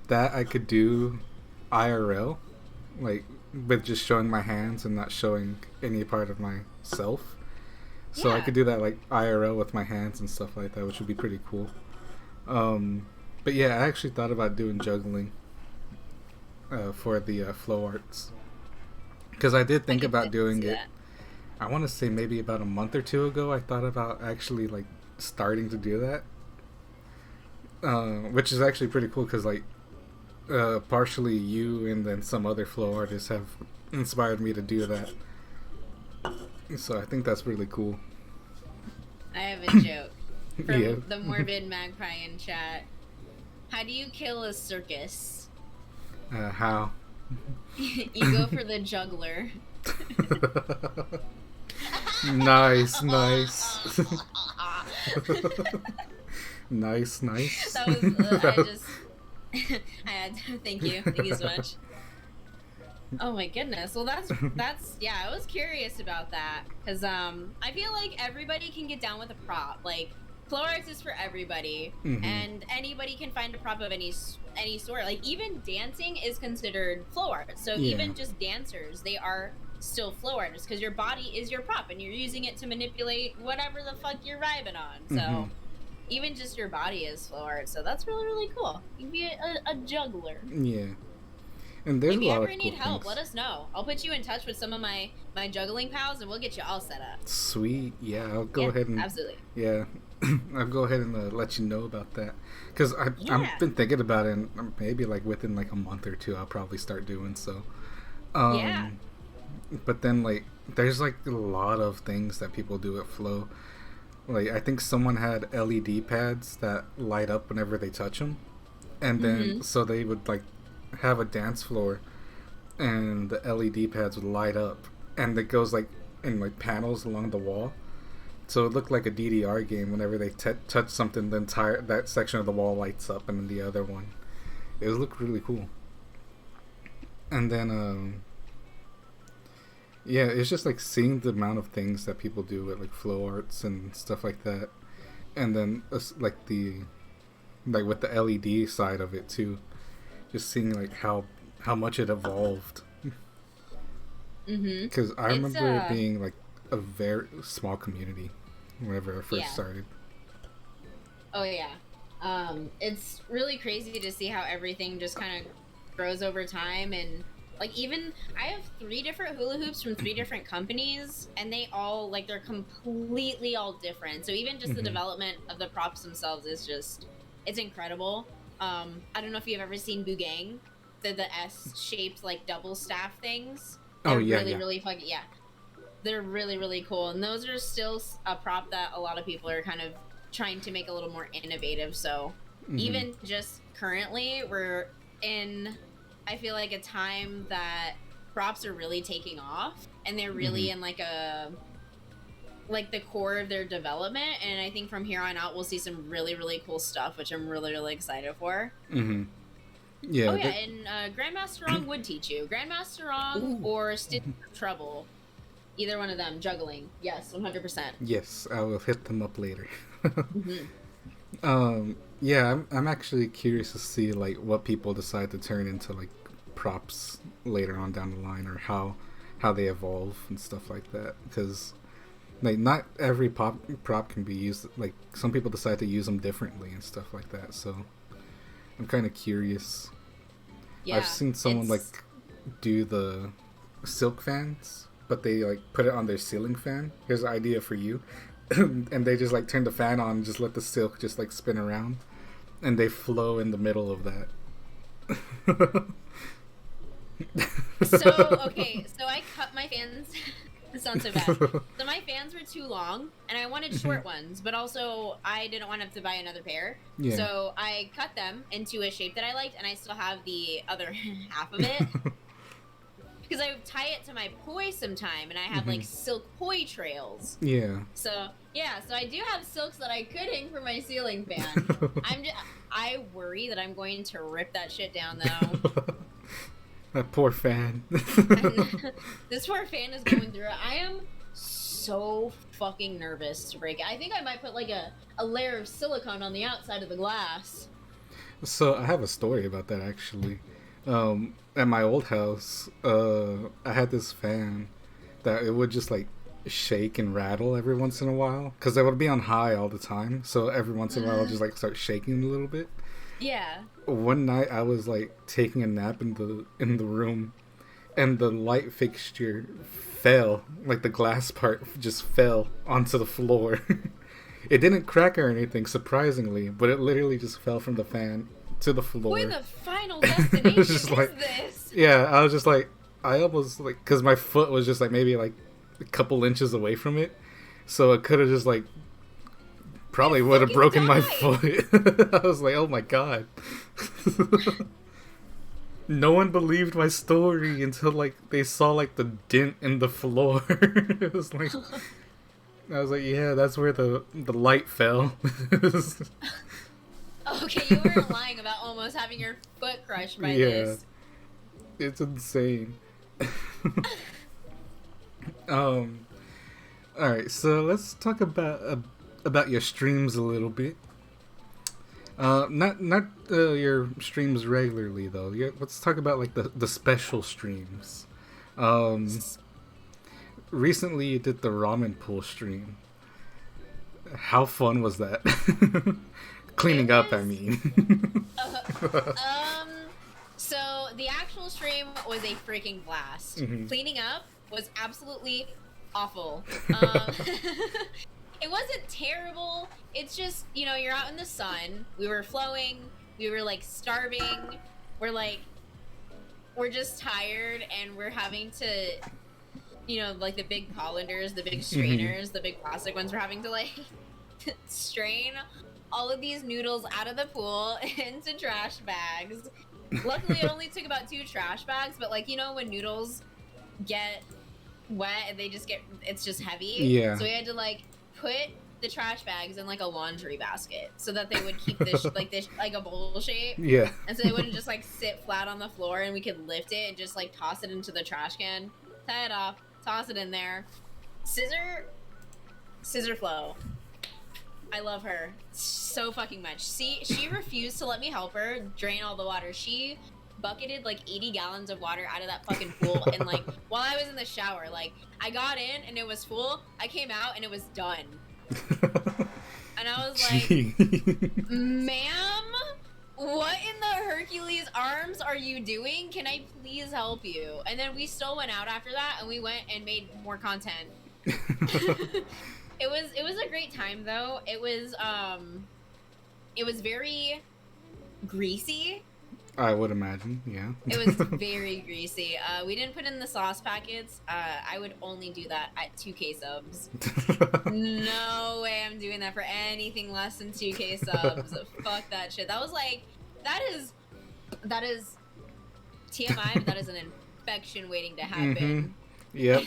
that I could do IRL, like with just showing my hands and not showing any part of myself. So I could do that like IRL with my hands and stuff like that, which would be pretty cool. But yeah, I actually thought about doing juggling for the flow arts. Because I did think about doing it. I want to say maybe about a month or two ago, I thought about actually like starting to do that. Which is actually pretty cool because like partially you and then some other flow artists have inspired me to do that. So I think that's really cool.
I have a joke from the Morbid Magpie in chat. How do you kill a circus?
How?
You go for the juggler.
Nice. Nice.
That was, I had to, thank you so much. Oh my goodness. Well, that's yeah, I was curious about that because I feel like everybody can get down with a prop. Like flow arts is for everybody, and anybody can find a prop of any sort. Like even dancing is considered flow art. So even just dancers, they are still flow artists because your body is your prop and you're using it to manipulate whatever the fuck you're vibing on. So even just your body is flow art. So that's really, really cool. You can be a juggler.
Yeah. And there's
if you
a lot
ever
of
need
cool
help,
things.
let us know. I'll put you in touch with some of my juggling pals, and we'll get you all set up.
Sweet, yeah. I'll go ahead and
absolutely.
Yeah, I'll go ahead and let you know about that because I've been thinking about it, and maybe like within like a month or two, I'll probably start doing so. But then like there's like a lot of things that people do at Flow. Like I think someone had LED pads that light up whenever they touch them, and then so they would like have a dance floor and the LED pads would light up and it goes like in like panels along the wall, so it looked like a DDR game. Whenever they touch something, the entire that section of the wall lights up and then the other one, it looked really cool. And then yeah, it's just like seeing the amount of things that people do with like flow arts and stuff like that, and then like with the LED side of it too, just seeing like how much it evolved. Because I remember it being like a very small community whenever I first started.
Oh yeah, it's really crazy to see how everything just kind of grows over time. And like even I have 3 different hula hoops from 3 different companies, and they all like they're completely all different. So even just the development of the props themselves is just it's incredible. I don't know if you've ever seen Boogang, the S-shaped like double staff things. They're really fucking they're really, really cool, and those are still a prop that a lot of people are kind of trying to make a little more innovative. So even just currently we're in, I feel like, a time that props are really taking off, and they're really in like the core of their development. And I think from here on out we'll see some really, really cool stuff, which I'm really, really excited for.
Yeah.
Oh yeah, and Grandmaster Wrong would teach you. Grandmaster Wrong or Stitch Trouble. Either one of them, juggling. Yes, 100%.
Yes, I will hit them up later. Yeah, I'm actually curious to see like what people decide to turn into like props later on down the line, or how they evolve and stuff like that. Because Like, not every prop can be used. Like, some people decide to use them differently and stuff like that. So, I'm kind of curious. Yeah, I've seen someone like do the silk fans, but they like put it on their ceiling fan. Here's an idea for you. And they just like turn the fan on and just let the silk just like spin around, and they flow in the middle of that.
So I cut my fans. This sounds so bad. So my fans were too long, and I wanted short ones, but also I didn't want to have to buy another pair. Yeah. So I cut them into a shape that I liked, and I still have the other half of it. Because I would tie it to my poi sometime, and I have like silk poi trails.
Yeah.
So I do have silks that I could hang from my ceiling fan. I worry that I'm going to rip that shit down though.
That poor fan.
This poor fan is going through it. I am so fucking nervous to break it. I think I might put like a layer of silicone on the outside of the glass.
So I have a story about that actually. At my old house, I had this fan that it would just like shake and rattle every once in a while because it would be on high all the time. So every once in a while, I'll just like start shaking a little bit.
Yeah.
One night, I was like taking a nap in the room, and the light fixture fell. Like the glass part just fell onto the floor. It didn't crack or anything, surprisingly, but it literally just fell from the fan to the floor.
Boy, the final destination is like, this?
Yeah, I was just like, I almost like, because my foot was just like maybe like a couple inches away from it, so it could have just like probably would have broken my foot. I was like, oh my god. No one believed my story until like they saw like the dent in the floor. It was like, I was like, yeah, that's where the light fell.
Okay, you weren't lying about almost having your foot crushed by this.
It's insane. Alright, so let's talk about your streams a little bit. Not your streams regularly though. Yeah, let's talk about like the special streams. Recently you did the ramen pool stream. How fun was that? Cleaning up, I mean.
So the actual stream was a freaking blast. Cleaning up was absolutely awful. It wasn't terrible. It's just, you know, you're out in the sun. We were flowing. We were like starving. We're just tired, and we're having to, you know, like the big colanders, the big strainers, the big plastic ones, we're having to like strain all of these noodles out of the pool into trash bags. Luckily, it only took about 2 trash bags, but like, you know, when noodles get wet and it's just heavy.
Yeah.
So we had to like put the trash bags in like a laundry basket so that they would keep this like a bowl shape.
Yeah. And
so they wouldn't just like sit flat on the floor, and we could lift it and just like toss it into the trash can, tie it off, toss it in there. Scissor Flow. I love her so fucking much. See, she refused to let me help her drain all the water. She bucketed like 80 gallons of water out of that fucking pool, and like while I was in the shower, like I got in and it was full, I came out and it was done. And I was like, ma'am, what in the Hercules arms are you doing? Can I please help you? And then we still went out after that, and we went and made more content. It was a great time though. It was very greasy.
I would imagine, yeah.
It was very greasy. We didn't put in the sauce packets. I would only do that at 2K subs. No way I'm doing that for anything less than 2K subs. Fuck that shit. That is TMI, but that is an infection waiting to happen.
Yep.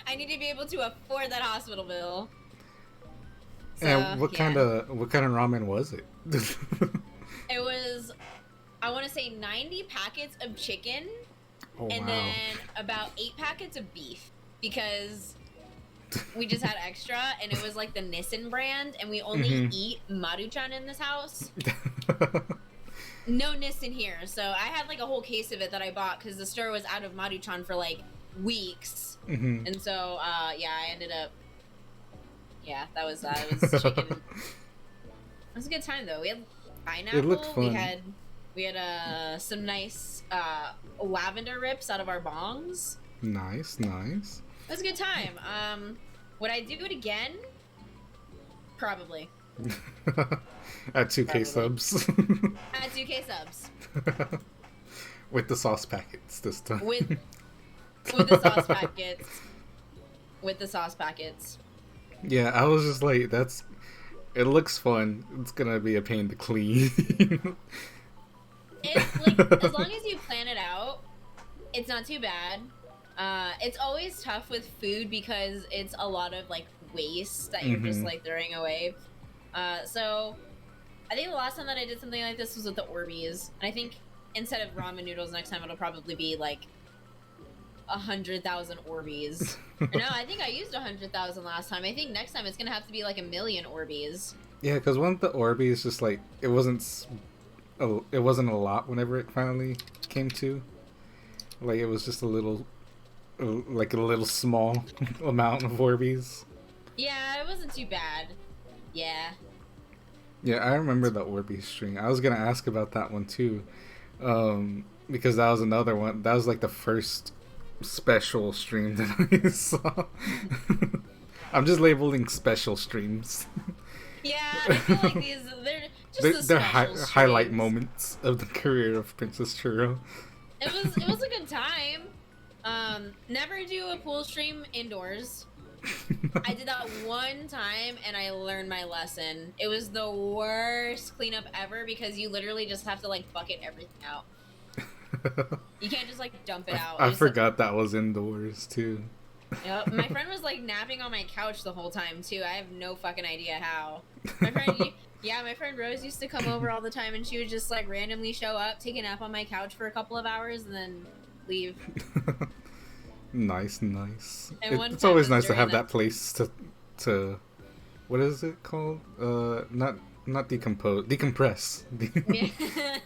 I need to be able to afford that hospital bill.
So, and what kind of ramen was it?
It was, I want to say 90 packets of chicken, and then about 8 packets of beef, because we just had extra, and it was like the Nissin brand, and we only eat Maruchan in this house. No Nissin here, so I had like a whole case of it that I bought because the store was out of Maruchan for like weeks.
Mm-hmm.
And so yeah, I ended up that was chicken. It was a good time though. We had pineapple.
It looked fun.
We had some nice lavender rips out of our bongs.
Nice.
It was a good time. Would I do it again? Probably.
At 2K subs.
At 2K subs.
With the sauce packets this time.
With the sauce packets. With the sauce packets.
Yeah, I was just like, it looks fun. It's gonna be a pain to clean.
It's like, as long as you plan it out, it's not too bad. It's always tough with food because it's a lot of like waste that you're just like throwing away. So I think the last time that I did something like this was with the Orbeez. And I think instead of ramen noodles next time it'll probably be like 100,000 Orbeez. No, I think I used 100,000 last time. I think next time it's gonna have to be like 1,000,000 Orbeez.
Yeah, because one of the Orbeez just like it wasn't a lot whenever it finally came to. Like it was just a little small amount of Orbeez.
Yeah, it wasn't too bad. Yeah.
Yeah, I remember the Orbeez string. I was gonna ask about that one too, because that was another one. That was like the first special stream that I saw. I'm just labeling special streams.
Yeah, I feel like they're just
highlight moments of the career of Princess Churro.
It was a good time. Never do a pool stream indoors. I did that one time and I learned my lesson. It was the worst cleanup ever because you literally just have to like bucket everything out. You can't just like dump it out.
I forgot that was indoors too.
Yep. My friend was like napping on my couch the whole time too. I have no fucking idea how. My friend Rose used to come over all the time and she would just like randomly show up, take a nap on my couch for a couple of hours and then leave.
Nice. It's always nice to have that place to what is it called? Not decompress.
Yeah.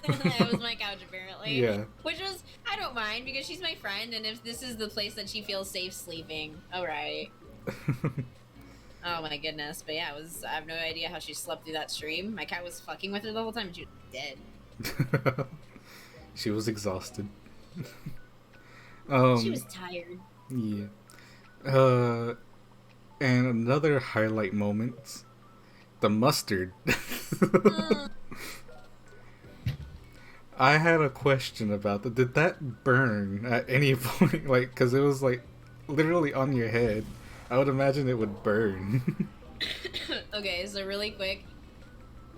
It was my couch apparently.
Yeah.
Which was, I don't mind because she's my friend and if this is the place that she feels safe sleeping, alright. Oh my goodness. But yeah, I have no idea how she slept through that stream. My cat was fucking with her the whole time and she was dead.
She was exhausted.
She was tired.
Yeah. And another highlight moment, the mustard. I had a question about that. Did that burn at any point? Like, because it was like literally on your head. I would imagine it would burn.
Okay, so really quick.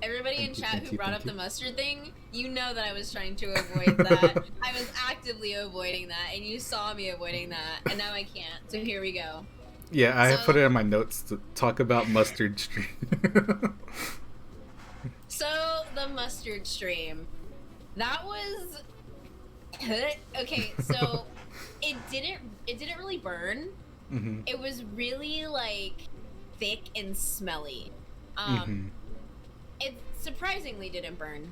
Everybody in chat who brought up the mustard thing, you know that I was trying to avoid that. I was actively avoiding that, and you saw me avoiding that, and now I can't. So here we go.
Yeah, I put it in my notes to talk about mustard stream.
So the mustard stream, that was okay. So it didn't really burn.
Mm-hmm.
It was really like thick and smelly. It surprisingly didn't burn.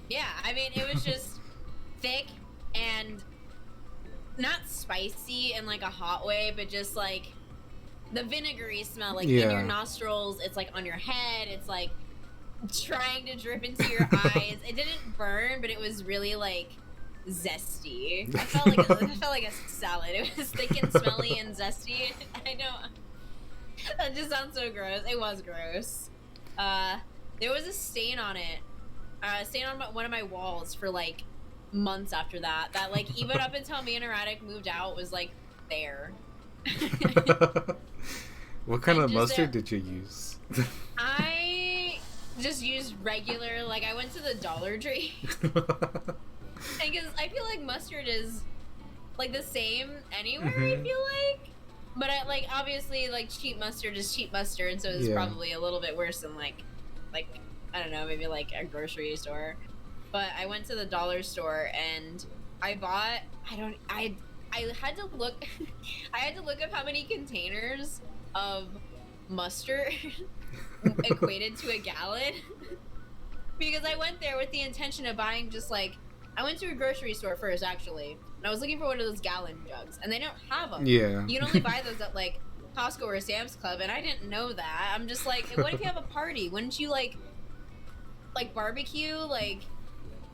Yeah, I mean, it was just thick and not spicy in like a hot way, but just like the vinegary smell, like in your nostrils. It's like on your head. It's like trying to drip into your eyes. It didn't burn, but it was really like zesty. I felt like a salad. It was thick and smelly and zesty. I know. That just sounds so gross. It was gross. There was a stain on it. Stain on one of my walls for like months after that. That like even up until me and Erratic moved out was like there.
What kind of mustard did you use?
I just used regular. Like I went to the Dollar Tree. Because I feel like mustard is like the same anywhere. I feel like. But obviously, like, cheap mustard is cheap mustard, so it's probably a little bit worse than, like, I don't know, maybe, like, a grocery store. But I went to the dollar store, and I bought, I had to look, I had to look up how many containers of mustard equated to a gallon. Because I went there with the intention of buying just, like, I went to a grocery store first, actually, and I was looking for one of those gallon jugs, and they don't have them.
Yeah.
You can only buy those at, like, Costco or Sam's Club, and I didn't know that. I'm just like, what if you have a party? Wouldn't you, like barbecue? Like,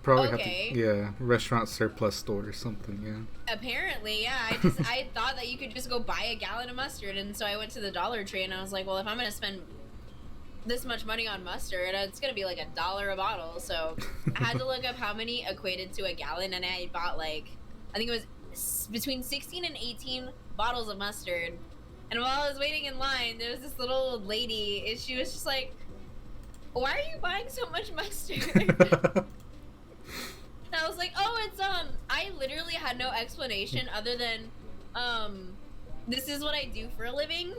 probably
okay.
have to, yeah, restaurant surplus store or something, yeah.
Apparently, yeah. I thought that you could just go buy a gallon of mustard, and so I went to the Dollar Tree, and I was like, well, if I'm going to spend this much money on mustard, it's going to be like $1 a bottle, so I had to look up how many equated to a gallon, and I bought, like, I think it was between 16 and 18 bottles of mustard. And while I was waiting in line, there was this little old lady, and she was just like, why are you buying so much mustard? And I was like, oh, it's, I literally had no explanation other than, this is what I do for a living,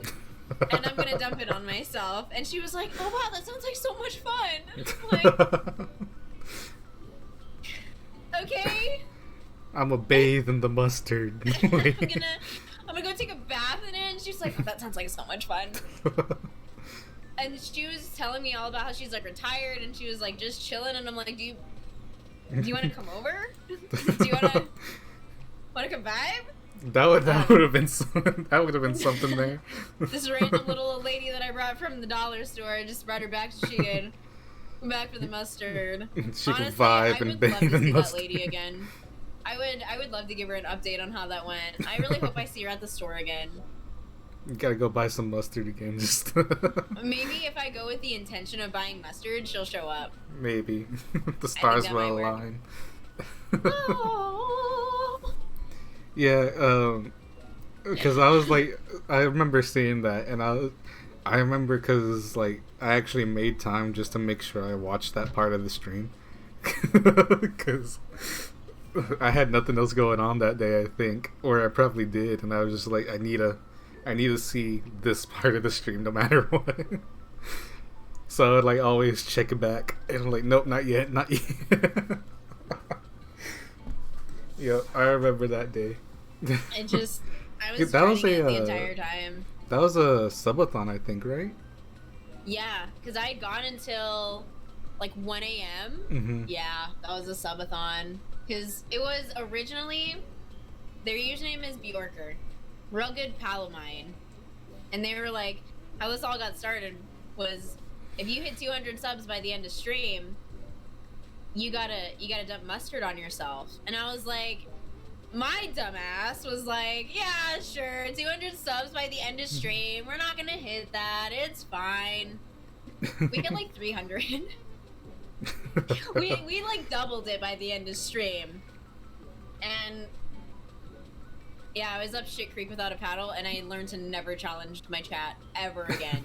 and I'm gonna dump it on myself. And she was like, oh, wow, that sounds like so much fun. Like, okay.
I'm a bathe in the mustard.
I'm gonna go take a bath in it. And she's like, oh, that sounds like so much fun. And she was telling me all about how she's like retired and she was like just chilling. And I'm like, do you want to come over? Do you want to come vibe?
That would have been something there.
This random little old lady that I brought from the dollar store, I just brought her back so she could come back for the mustard.
She could vibe and bathe in mustard. I would love to see
that lady again. I would love to give her an update on how that went. I really hope I see her at the store again.
You gotta go buy some mustard again. Just
maybe if I go with the intention of buying mustard, she'll show up.
Maybe the stars will align.
Oh.
Yeah, because I was like, I remember seeing that, and I remember because like I actually made time just to make sure I watched that part of the stream, because I had nothing else going on that day, I think, or I probably did, and I was just like, I need to see this part of the stream no matter what. So I would like always check it back, and I'm like, nope, not yet. Yeah, I remember that day.
I was dreading it the entire time.
That was a subathon, I think, right?
Yeah, because I had gone until like 1 a.m.
Mm-hmm.
Yeah, that was a subathon. Because it was originally, their username is Bjorker, real good pal of mine. And they were like, how this all got started was, if you hit 200 subs by the end of stream, you gotta dump mustard on yourself. And I was like, my dumbass was like, yeah, sure, 200 subs by the end of stream, we're not gonna hit that, it's fine. We hit like 300. we like doubled it by the end of stream. And yeah, I was up shit creek without a paddle, and I learned to never challenge my chat ever again.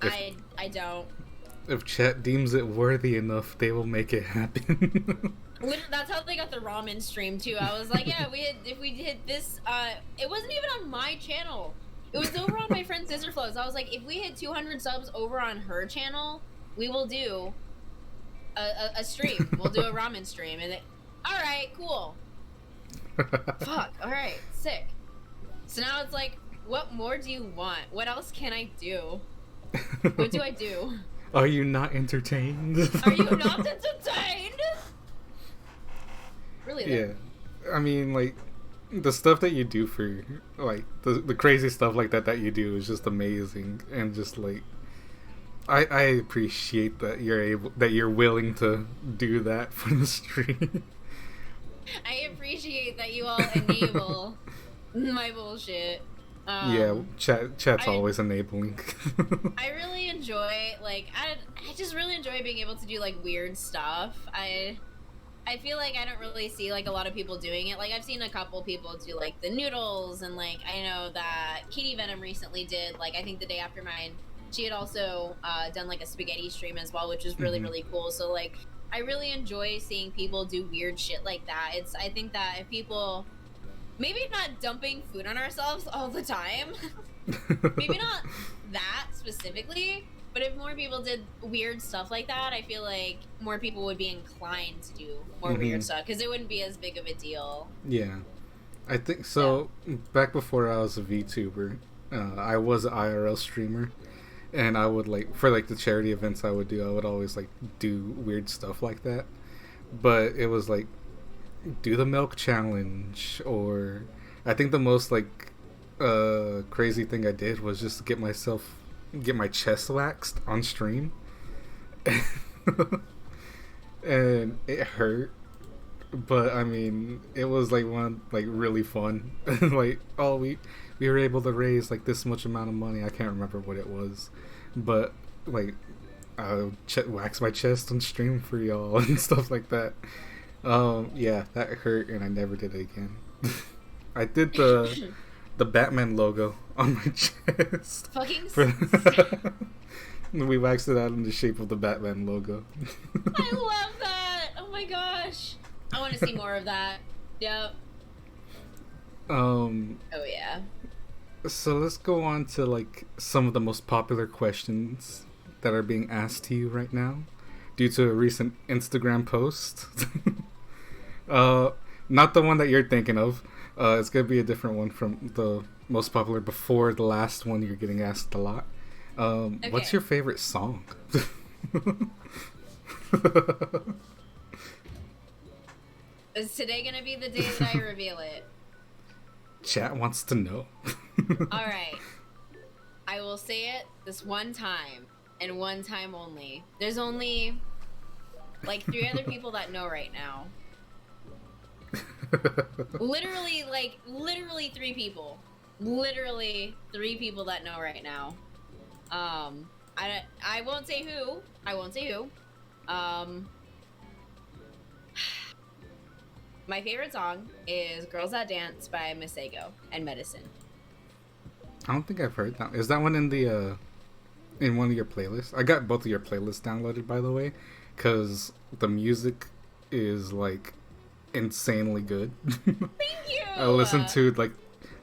I don't.
If chat deems it worthy enough, they will make it happen.
That's how they got the ramen stream too. I was like, yeah, if we hit this, it wasn't even on my channel. It was over on my friend Scissorflows. I was like, if we hit 200 subs over on her channel, we will do a stream. We'll do a ramen stream. And all right, cool. Fuck. All right, sick. So now it's like, what more do you want? What else can I do? What do I do?
Are you not entertained?
Are you not entertained? Really though.
Yeah. I mean, like, the stuff that you do for, like, the crazy stuff like that you do is just amazing. And just, like, I appreciate that you're willing to do that for the stream.
I appreciate that you all enable my bullshit.
Yeah, chat's always enabling.
I really enjoy, like, I just really enjoy being able to do, like, weird stuff. I feel like I don't really see, like, a lot of people doing it. Like, I've seen a couple people do, like, the noodles, and, like, I know that Kitty Venom recently did, like, I think the day after mine, she had also done, like, a spaghetti stream as well, which was really, really cool. So, like, I really enjoy seeing people do weird shit like that. I think that if people... Maybe not dumping food on ourselves all the time. Maybe not that specifically, but if more people did weird stuff like that, I feel like more people would be inclined to do more weird stuff because it wouldn't be as big of a deal.
Yeah. I think so. Yeah. Back before I was a VTuber, I was an IRL streamer, and I would, like, for, like, the charity events I would always, like, do weird stuff like that. but it was like do the milk challenge, or I think the most like crazy thing I did was just get my chest waxed on stream. And it hurt, but I mean it was like one like really fun. Like, oh, we were able to raise like this much amount of money. I can't remember what it was, but like I wax my chest on stream for y'all and stuff like that. Yeah, that hurt, and I never did it again. I did the Batman logo on my chest.
Fucking.
We waxed it out in the shape of the Batman logo.
I love that. Oh my gosh. I want to see more of that. Yep. Oh yeah.
So let's go on to like some of the most popular questions that are being asked to you right now due to a recent Instagram post. Not the one that you're thinking of. It's gonna be a different one from the most popular before the last one you're getting asked a lot. Okay. What's your favorite song?
Is today gonna be the day that I reveal it?
Chat wants to know.
Alright. I will say it this one time, and one time only. There's only like 3 other people that know right now. Literally 3 people. Literally 3 people that know right now. I won't say who. My favorite song is Girls That Dance by Masego and Medicine.
I don't think I've heard that. Is that one in the in one of your playlists? I got both of your playlists downloaded, by the way, because the music is like insanely good.
Thank you.
I listen to like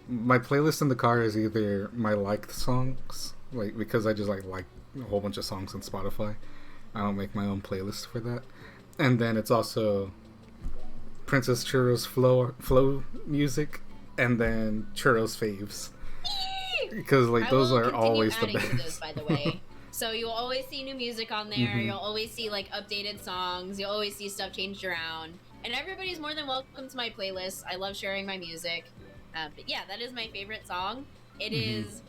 my playlist in the car is either my liked songs, like because I just like a whole bunch of songs on Spotify. I don't make my own playlist for that, and then it's also Princess Churro's flow music, and then Churro's faves. Because like those are always the best.
Those, by the way. So you'll always see new music on there. Mm-hmm. You'll always see like updated songs. You'll always see stuff changed around. And everybody's more than welcome to my playlist. I love sharing my music. But yeah, that is my favorite song. It mm-hmm. is.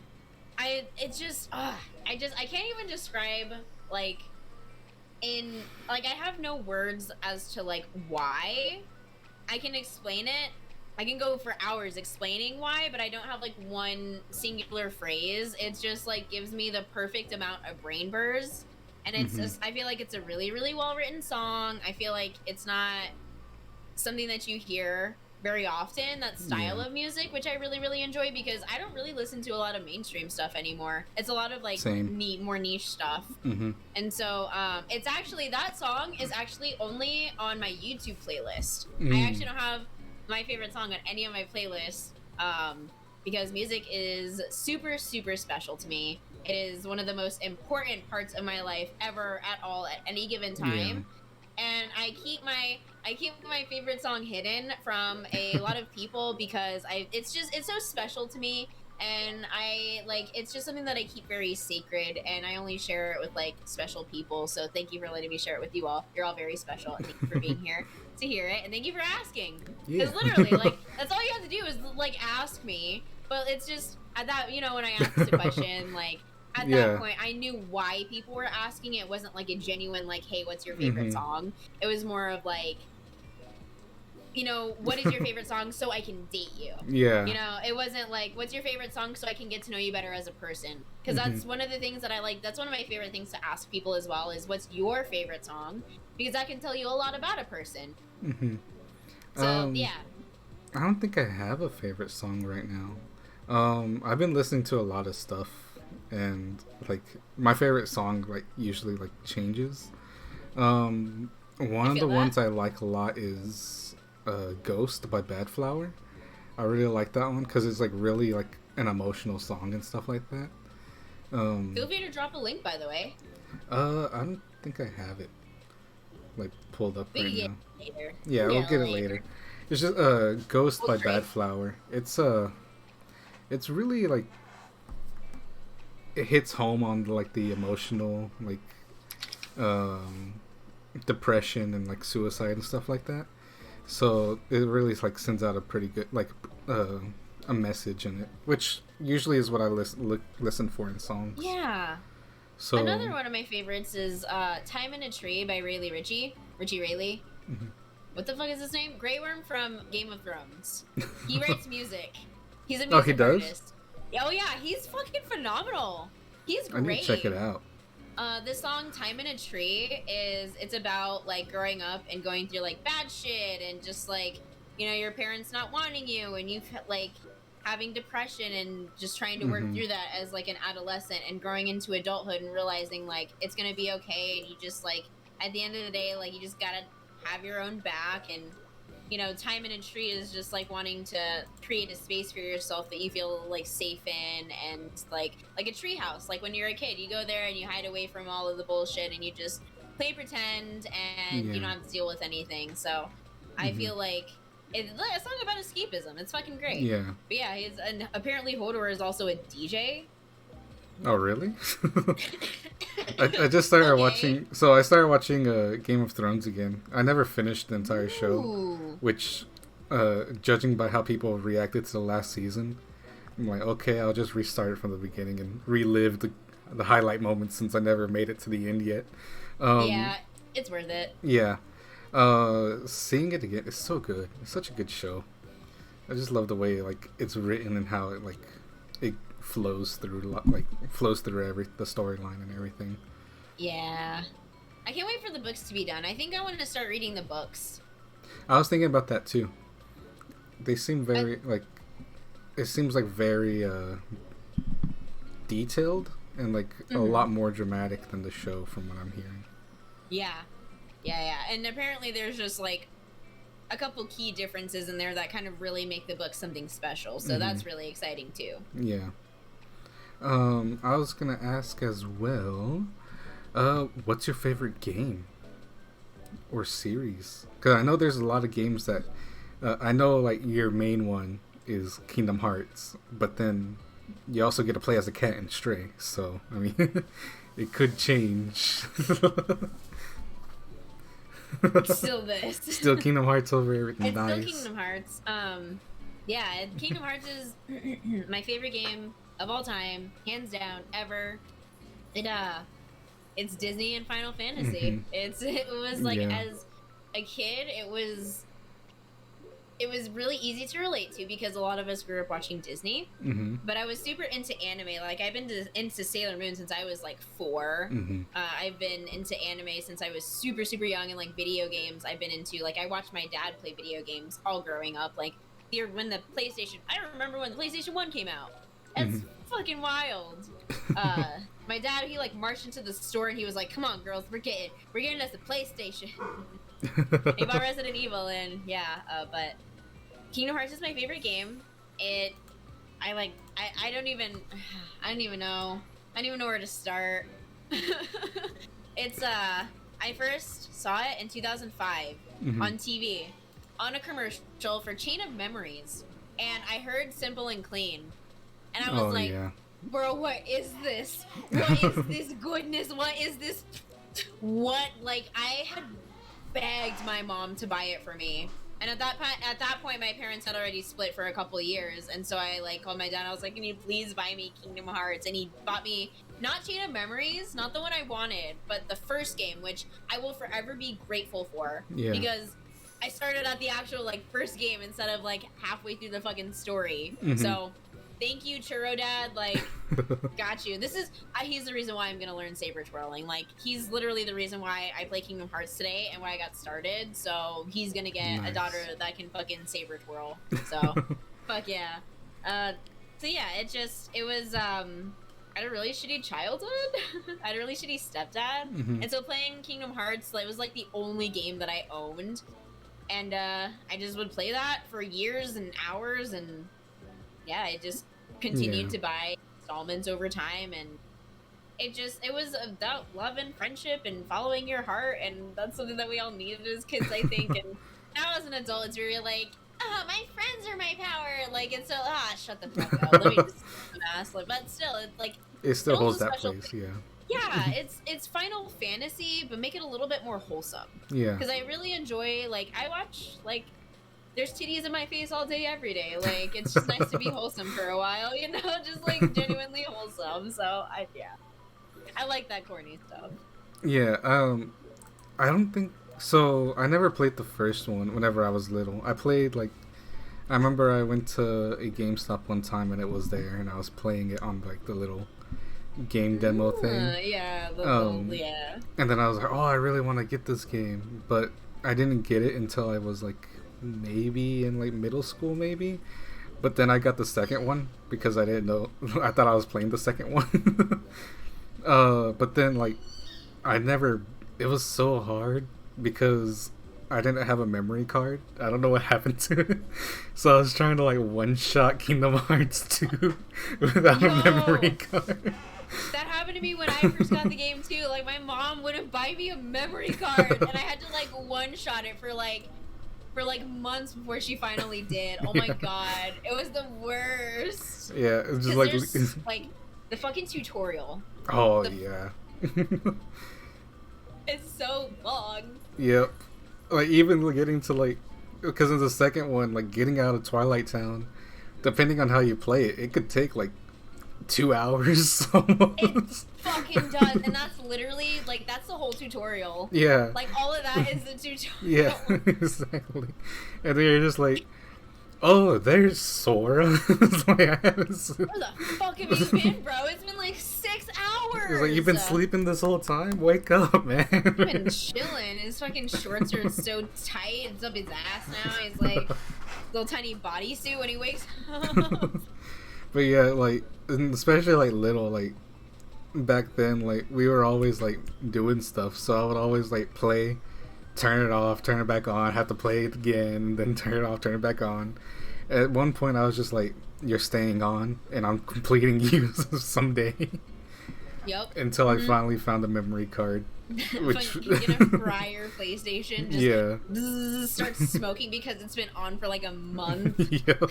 It's just. I can't even describe like. I have no words as to like why. I can explain it. I can go for hours explaining why, but I don't have like one singular phrase. It's just like gives me the perfect amount of brain burrs. And it's mm-hmm. just, I feel like it's a really, really well written song. I feel like it's not something that you hear very often, that style of music, which I really, really enjoy because I don't really listen to a lot of mainstream stuff anymore. It's a lot of like more niche stuff. Mm-hmm. And so it's actually, that song is actually only on my YouTube playlist. I actually don't have my favorite song on any of my playlists because music is super, super special to me. It is one of the most important parts of my life ever at all at any given time. And I keep my favorite song hidden from a lot of people because it's so special to me, and it's just something that I keep very sacred, and I only share it with like special people. So thank you for letting me share it with you all. You're all very special, and thank you for being here to hear it, and thank you for asking. Because literally, like, that's all you have to do is like ask me. But it's just at that, when I asked a question, like. At that point, I knew why people were asking. It wasn't like a genuine, like, hey, what's your favorite mm-hmm. song? It was more of like, what is your favorite song so I can date you? Yeah. It wasn't like, what's your favorite song so I can get to know you better as a person? Because mm-hmm. that's one of the things that I like. That's one of my favorite things to ask people as well is what's your favorite song? Because that can tell you a lot about a person. Mm-hmm. So, yeah.
I don't think I have a favorite song right now. I've been listening to a lot of stuff. And like my favorite song like usually like changes. One of the ones I like a lot is Ghost by Bad Flower. I really like that one because it's like really like an emotional song and stuff like that.
Feel free to drop a link, by the way.
I don't think I have it like pulled up right now.
Later.
Yeah, we'll get it later. It's just Ghost by Bad Flower. It's really like it hits home on like the emotional like depression and like suicide and stuff like that. So it really like sends out a pretty good like a message in it, which usually is what I listen for in songs.
Yeah. So another one of my favorites is "Time in a Tree" by Richie Rayleigh. Mm-hmm. What the fuck is his name? Grey Worm from Game of Thrones. He writes music. He's a music artist. Oh yeah, he's fucking phenomenal. He's great.
I need to check it out.
This song "Time in a Tree" it's about like growing up and going through like bad shit and just like, you know, your parents not wanting you and you like having depression and just trying to work through that as like an adolescent and growing into adulthood and realizing like it's gonna be okay, and you just like at the end of the day like you just gotta have your own back. And you know, time in a tree is just like wanting to create a space for yourself that you feel like safe in, and like a tree house. Like when you're a kid, you go there and you hide away from all of the bullshit and you just play pretend and you don't have to deal with anything. So I feel like it's a song about escapism. It's fucking great.
Yeah.
But yeah, and apparently Hodor is also a DJ.
Oh really? I just started watching. So I started watching Game of Thrones again. I never finished the entire show, which, judging by how people reacted to the last season, I'm like, okay, I'll just restart it from the beginning and relive the highlight moments since I never made it to the end yet.
Yeah, it's worth it.
Yeah. Seeing it again, it's so good. It's such a good show. I just love the way like it's written and how it flows through the storyline and everything.
Yeah, I can't wait for the books to be done. I think I want to start reading the books.
I was thinking about that too. They seem very it seems like very detailed and like a lot more dramatic than the show from what I'm hearing.
Yeah. And apparently there's just like a couple key differences in there that kind of really make the book something special. So that's really exciting too.
Yeah. I was gonna ask as well, what's your favorite game or series? Because I know there's a lot of games that I know like your main one is Kingdom Hearts, but then you also get to play as a cat in Stray. So I mean, it could change. Still Kingdom Hearts over everything.
It's nice. Still Kingdom Hearts. Yeah, Kingdom Hearts is my favorite game of all time, hands down, ever. It's Disney and Final Fantasy. It was like as a kid, it was really easy to relate to because a lot of us grew up watching Disney. But I was super into anime. Like I've been into Sailor Moon since I was like 4. I've been into anime since I was super super young, and like video games I've been into. Like I watched my dad play video games all growing up. Like when the PlayStation, I remember when the PlayStation 1 came out. That's fucking wild. My dad, he like marched into the store and he was like, "Come on, girls, we're getting us a PlayStation." He bought Resident Evil, and but Kingdom Hearts is my favorite game. I don't even know where to start. It's I first saw it in 2005 on TV on a commercial for Chain of Memories, and I heard Simple and Clean. And I was bro, what is this? What is this goodness? What is this? What? Like, I had begged my mom to buy it for me. And at that point, my parents had already split for a couple of years. And so I, like, called my dad. I was like, can you please buy me Kingdom Hearts? And he bought me, not Chain of Memories, not the one I wanted, but the first game, which I will forever be grateful for. Yeah. Because I started at the actual, like, first game instead of, like, halfway through the fucking story. So thank you, Churro Dad. Like, got you. He's the reason why I'm gonna learn saber twirling. Like, he's literally the reason why I play Kingdom Hearts today and why I got started. So he's gonna get a daughter that can fucking saber twirl. So, fuck yeah. So yeah, it was I had a really shitty childhood. I had a really shitty stepdad, and so playing Kingdom Hearts, like, was like the only game that I owned, and I just would play that for years and hours, and yeah, I just continued to buy installments over time, and it was about love and friendship and following your heart, and that's something that we all needed as kids, I think. And now as an adult, it's very like, my friends are my power. Like, it's so shut the fuck up. Let me just ask. Like, but still, it's like
it still holds that place.
Yeah, it's Final Fantasy, but make it a little bit more wholesome.
Yeah.
Because I really enjoy, like, I watch, like, there's titties in my face all day, every day. Like, it's just nice to be wholesome for a while, you know? Just, like, genuinely wholesome. So, yeah. I like that corny stuff.
Yeah, I don't think... So, I never played the first one whenever I was little. I played, like... I remember I went to a GameStop one time and it was there, and I was playing it on, like, the little game demo thing.
Yeah, yeah.
And then I was like, oh, I really want to get this game. But I didn't get it until I was, like, maybe in, like, middle school, maybe. But then I got the second one because I didn't know. I thought I was playing the second one. But then, like, I never... It was so hard because I didn't have a memory card. I don't know what happened to it. So I was trying to, like, one-shot Kingdom Hearts 2 without a memory card.
That happened to me when I first got the game, too. Like, my mom wouldn't buy me a memory card, and I had to, like, one-shot it for months before she finally did. Oh my god. It was the worst.
Yeah, it's just
like the fucking tutorial.
Oh, yeah.
It's so long.
Yep. Like, even getting to, like... Because in the second one, like, getting out of Twilight Town, depending on how you play it, it could take, like, 2 hours almost.
It fucking does. And that's literally, like, that's the whole tutorial.
Yeah.
Like, all of that is the tutorial.
Yeah, exactly. And then you're just like, oh, there's Sora. It's like, I haven't
Where the fuck have you been, bro? It's been like 6 hours.
It's like, you've been sleeping this whole time? Wake up, man.
I've been chilling. His fucking shorts are so tight. It's up his ass now. He's like little tiny bodysuit when he wakes up.
But yeah, like, especially like little, like, back then, like, we were always like doing stuff. So I would always like play, turn it off, turn it back on, have to play it again, then turn it off, turn it back on. At one point, I was just like, "You're staying on, and I'm completing you someday."
Yep.
Until I finally found a memory card, which
you get a prior PlayStation. Just
yeah,
starts smoking because it's been on for like a month.
Yep.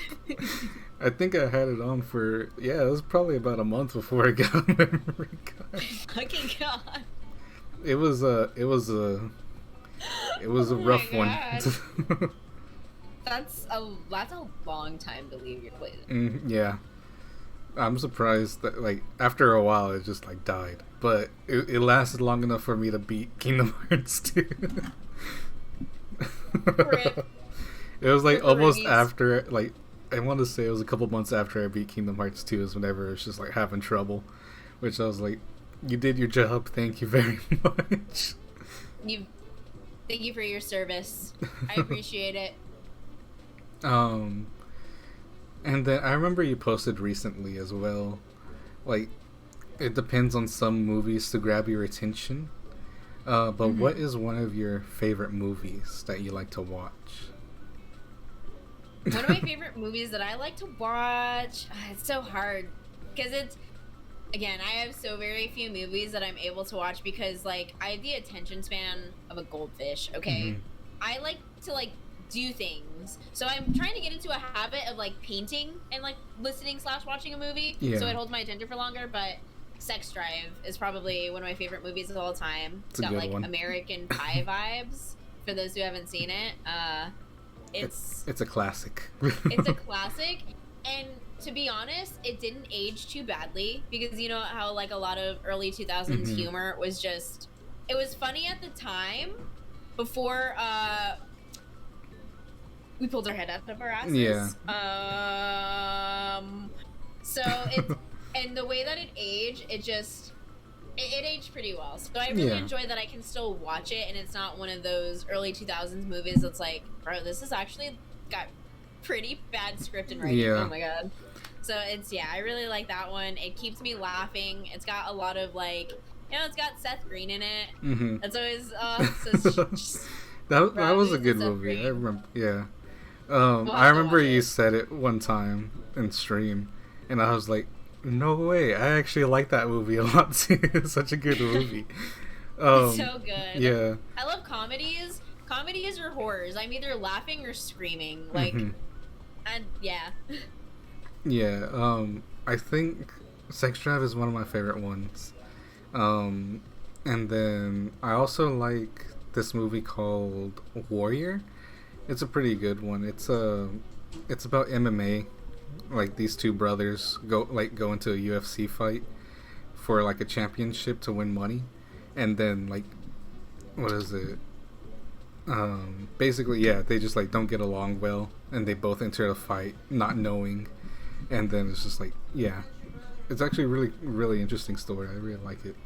I think I had it on for it was probably about a month before I got a memory card.
Fucking god.
It was a rough one.
That's a long time to leave your PlayStation.
Yeah. I'm surprised that, like, after a while it just, like, died. But it lasted long enough for me to beat Kingdom Hearts 2.
Rip.
It was, like, almost after, like, I want to say it was a couple months after I beat Kingdom Hearts 2 is whenever it was just, like, having trouble. Which I was like, you did your job, thank you very much.
Thank you for your service. I appreciate it.
And then I remember you posted recently as well, like, it depends on some movies to grab your attention. But what is one of your favorite movies that you like to watch?
One of my favorite movies that I like to watch, it's so hard because again, I have so very few movies that I'm able to watch because, like, I have the attention span of a goldfish. Okay, I like to, like, do things, so I'm trying to get into a habit of, like, painting and, like, listening/watching a movie, so it holds my attention for longer. But Sex Drive is probably one of my favorite movies of all time. It's got, like, American Pie vibes for those who haven't seen it. It's
a classic.
It's a classic, and to be honest, it didn't age too badly because you know how, like, a lot of early 2000s humor was just, it was funny at the time before we pulled our head out of our asses.
Yeah.
So it and the way that it aged, it aged pretty well. So I really enjoy that I can still watch it, and it's not one of those early 2000s movies that's like, bro, this is actually got pretty bad script and writing.
Yeah.
Oh my god. So I really like that one. It keeps me laughing. It's got a lot of, like, you know, it's got Seth Green in it. It's always
that was a good movie. Green. I remember. Yeah. I remember you said it one time in stream, and I was like, no way, I actually like that movie a lot too. It's such a good movie.
It's so good.
Yeah.
I love comedies or horrors. I'm either laughing or screaming. Like, and yeah.
Yeah, I think Sex Drive is one of my favorite ones. Um, and then I also like this movie called Warrior. It's a pretty good one. It's about MMA. Like these two brothers go into a UFC fight for like a championship to win money, and then like what is it? Basically, yeah, they just like don't get along well, and they both enter a fight not knowing, and then it's just like, yeah, it's actually a really interesting story. I really like it.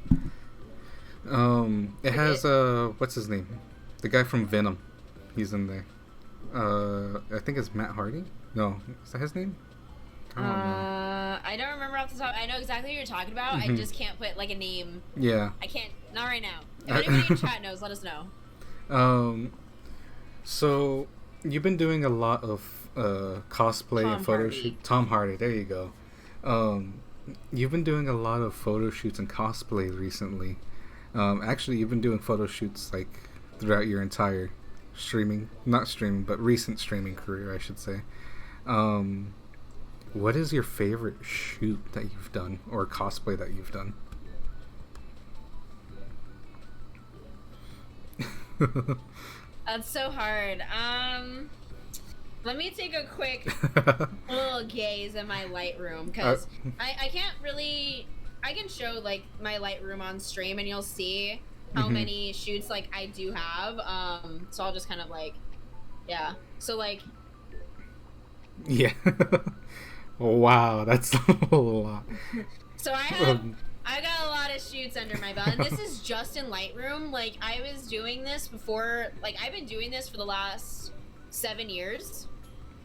It has what's his name? The guy from Venom. He's in there. I think it's Matt Hardy. No, is that his name?
I don't remember off the top. I know exactly what you're talking about. I just can't put like a name.
Yeah.
I can't. Not right now. If anybody in chat knows, let us know.
So you've been doing a lot of cosplay and photo shoot. Tom Hardy. There you go. You've been doing a lot of photo shoots and cosplay recently. Actually, you've been doing photo shoots like throughout your entire recent streaming career, I should say. What is your favorite shoot that you've done or cosplay that you've done?
That's so hard. Let me take a quick little gaze at my Lightroom, because I can't really. I can show like my Lightroom on stream, and you'll see how many shoots like I do have. So I'll just kind of like, yeah. So like,
yeah. Wow, that's a lot.
So I got a lot of shoots under my belt, and this is just in Lightroom. Like, I was doing this before, like, I've been doing this for the last 7 years.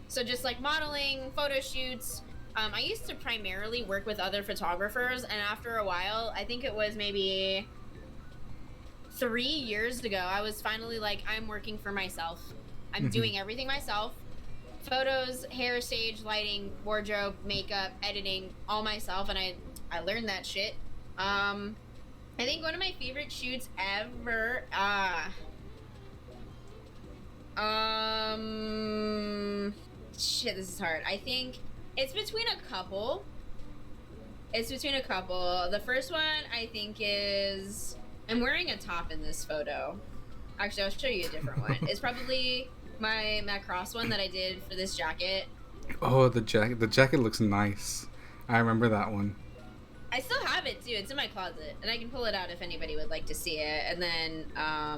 So just like modeling, photo shoots. I used to primarily work with other photographers, and after a while, I think it was maybe 3 years ago, I was finally like, I'm working for myself. I'm doing everything myself. Photos, hair, stage, lighting, wardrobe, makeup, editing, all myself, and I learned that shit. I think one of my favorite shoots ever, shit, this is hard. I think it's between a couple. The first one, I think, is, I'm wearing a top in this photo. Actually, I'll show you a different one. It's probably my Macross one that I did for this jacket.
Oh, the jacket looks nice. I remember that one.
I still have it too. It's in my closet, and I can pull it out if anybody would like to see it. And then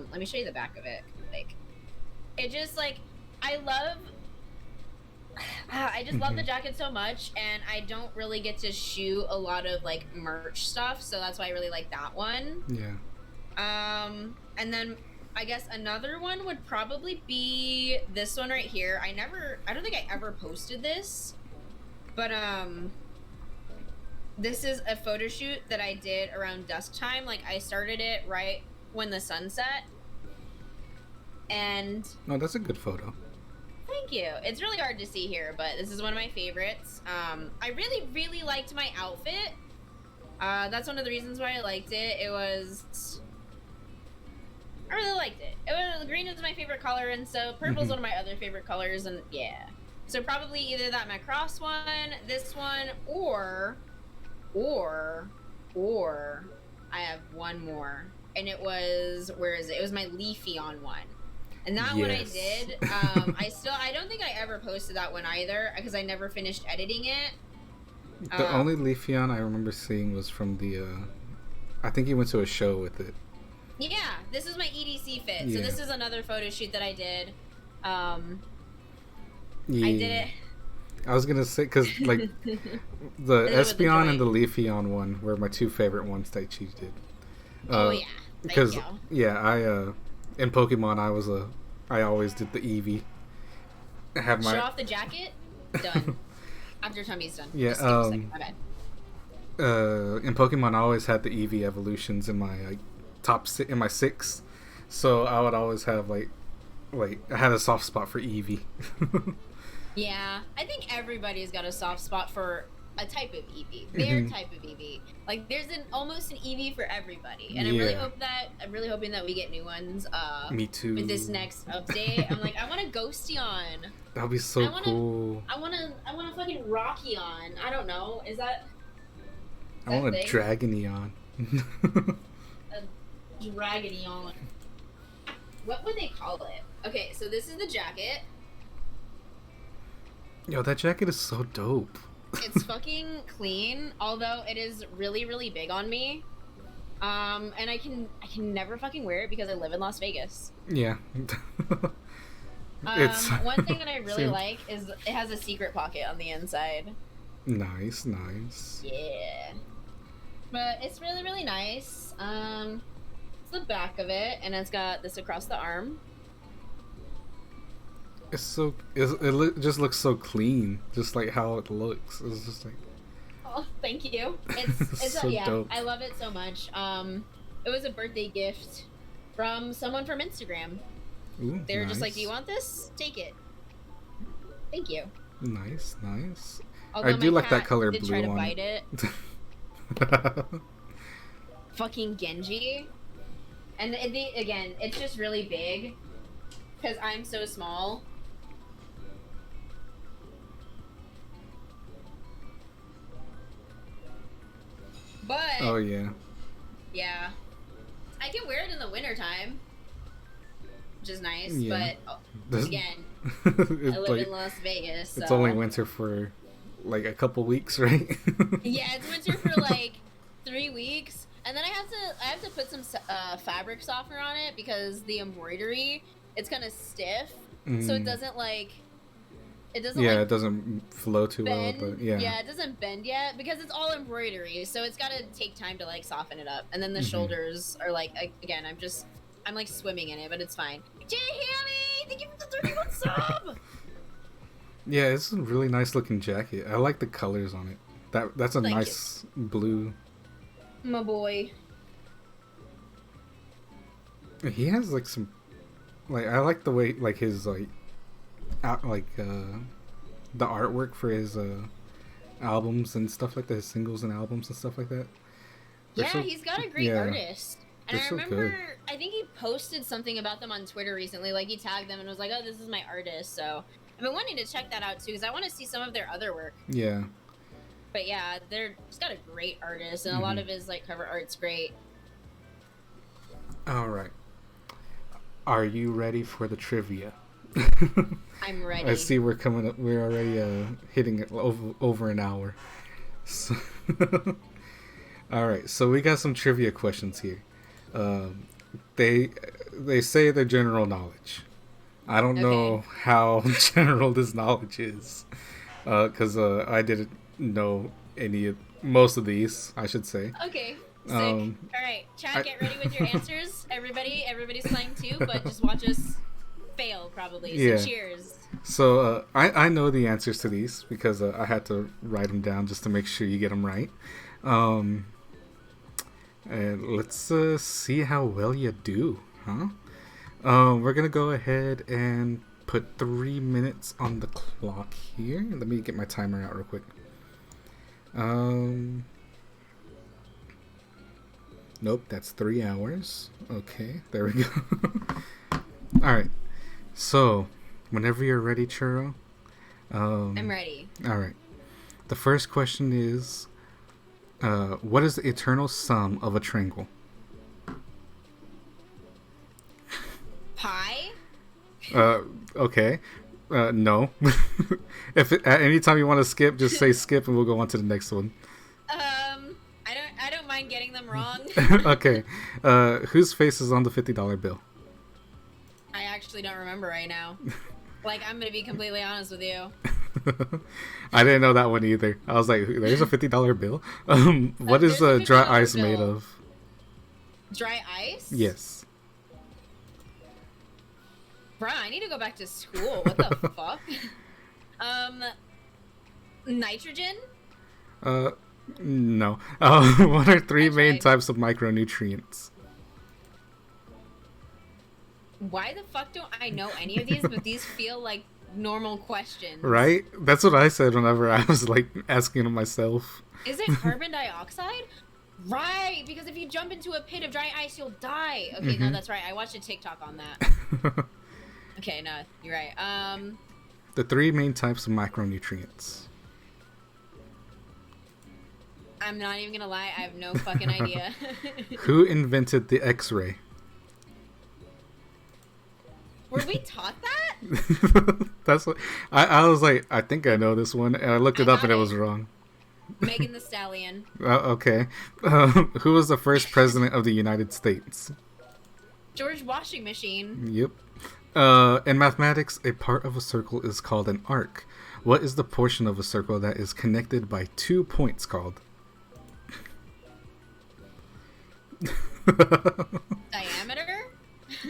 let me show you the back of it. Like, it just like, I just love the jacket so much, and I don't really get to shoot a lot of like merch stuff, so that's why I really like that one.
Yeah.
And then I guess another one would probably be this one right here. I don't think I ever posted this, but this is a photo shoot that I did around dusk time. Like, I started it right when the sun set, and
oh, that's a good photo.
Thank you. It's really hard to see here, but this is one of my favorites. I really liked my outfit. That's one of the reasons why I liked it. I really liked it. Green is my favorite color, and so purple's one of my other favorite colors, and yeah. So probably either that Macross one, this one, or I have one more, and it was, where is it? It was my Leafy on one. And that one I did. I don't think I ever posted that one either, because I never finished editing it.
The only Leafeon I remember seeing was from the, I think he went to a show with it.
Yeah, this is my EDC fit.
Yeah.
So this is another photo shoot that I did.
Yeah.
I did it.
I was gonna say, because like the Espeon and the Leafeon one were my two favorite ones that she did.
Oh yeah,
because I in Pokemon I always did the Eevee. I had
show off the jacket. Done. After Tommy's done.
Yeah.
Just give a second. My bad.
In Pokemon, I always had the Eevee evolutions in my in my 6, so I would always have like I had a soft spot for Eevee.
Yeah, I think everybody's got a soft spot for a type of Eevee, their type of Eevee. Like, there's almost an Eevee for everybody, and I'm really hoping that we get new ones.
Me too.
With this next update, I'm like, I want a Ghostyon.
That'd be so cool.
I want a fucking Rockion. I don't know. Is that
I want a Dragoneon.
A raggedy on. What would they call it? Okay, so this is the jacket.
Yo, that jacket is so dope.
It's fucking clean, although it is really, really big on me. And I can never fucking wear it because I live in Las Vegas.
Yeah.
It's one thing that I really like is it has a secret pocket on the inside.
Nice, nice.
Yeah. But it's really, really nice. It's the back of it, and it's got this across the arm.
It's so it just looks so clean, just like how it looks. It's just like.
Oh, thank you. It's
so
yeah,
dope.
I love it so much. It was a birthday gift from someone from Instagram.
Ooh,
they were
nice.
just like, "Do you want this? Take it." Thank you.
Nice, nice.
Although
I do like that color
did
blue
try to
on
bite
it.
Fucking Genji. And again, it's just really big because I'm so small. But
oh yeah.
Yeah. I can wear it in the wintertime, which is nice,
Yeah.
but again, I live
like,
in Las Vegas, so.
It's only winter for like a couple weeks, right?
Yeah, it's winter for like 3 weeks, and then I have to put some fabric softener on it because the embroidery, it's kind of stiff, so it doesn't like it
doesn't flow too
bend.
well, but yeah,
it doesn't bend yet because it's all embroidery, so it's got to take time to like soften it up, and then the shoulders are like again, I'm like swimming in it, but it's fine. Jay Hammy, thank you for the 31 sub.
Yeah, it's a really nice looking jacket. I like the colors on it. That's a nice blue.
My boy.
He has like some, like I like the way like his like, the artwork for his albums and stuff like that, his singles and albums and stuff like that.
He's got a great artist. And I remember,
good.
I think he posted something about them on Twitter recently. Like, he tagged them and was like, "Oh, this is my artist." So I've been wanting to check that out too because I want to see some of their other work.
Yeah.
But yeah, he's got a great artist, and a lot of his like cover art's great.
All right. Are you ready for the trivia?
I'm ready.
I see we're coming up. We're already hitting it over an hour. So all right, so we got some trivia questions here. They say they're general knowledge. I don't know how general this knowledge is, because I didn't know most of these, I should say.
Okay. Sick. All right, chat, get ready with your answers. Everybody's playing too, but just watch us fail probably. So
yeah.
Cheers.
So I know the answers to these because I had to write them down just to make sure you get them right. And let's see how well you do, huh? We're gonna go ahead and put 3 minutes on the clock here. Let me get my timer out real quick. Nope, that's 3 hours. Okay, there we go. All right. So, whenever you're ready, Churro.
I'm ready.
All right. The first question is, what is the eternal sum of a triangle?
Pi?
Okay. No. At any time you want to skip, just say skip, and we'll go on to the next one.
I don't mind getting them wrong.
Okay. Whose face is on the $50 bill?
I actually don't remember right now. Like, I'm gonna be completely honest with you.
I didn't know that one either. I was like, there's a $50 bill? What is dry ice made of?
Dry ice?
Yes.
Bruh, I need to go back to school. What the fuck? Nitrogen?
No. What are 3 main types of micronutrients?
Why the fuck don't I know any of these, but these feel like normal questions?
Right? That's what I said whenever I was like asking them myself.
Is it carbon dioxide? Right, because if you jump into a pit of dry ice, you'll die. Okay, no, that's right. I watched a TikTok on that. Okay, no, you're right.
The 3 main types of micronutrients.
I'm not even gonna lie, I have no fucking idea.
Who invented the X-ray?
Were we taught that?
That's what I was like. I think I know this one, and I looked it up, and it was wrong.
Megan the Stallion.
Okay. Who was the first president of the United States?
George Washing Machine.
Yep. In mathematics, a part of a circle is called an arc. What is the portion of a circle that is connected by 2 points called?
Diameter?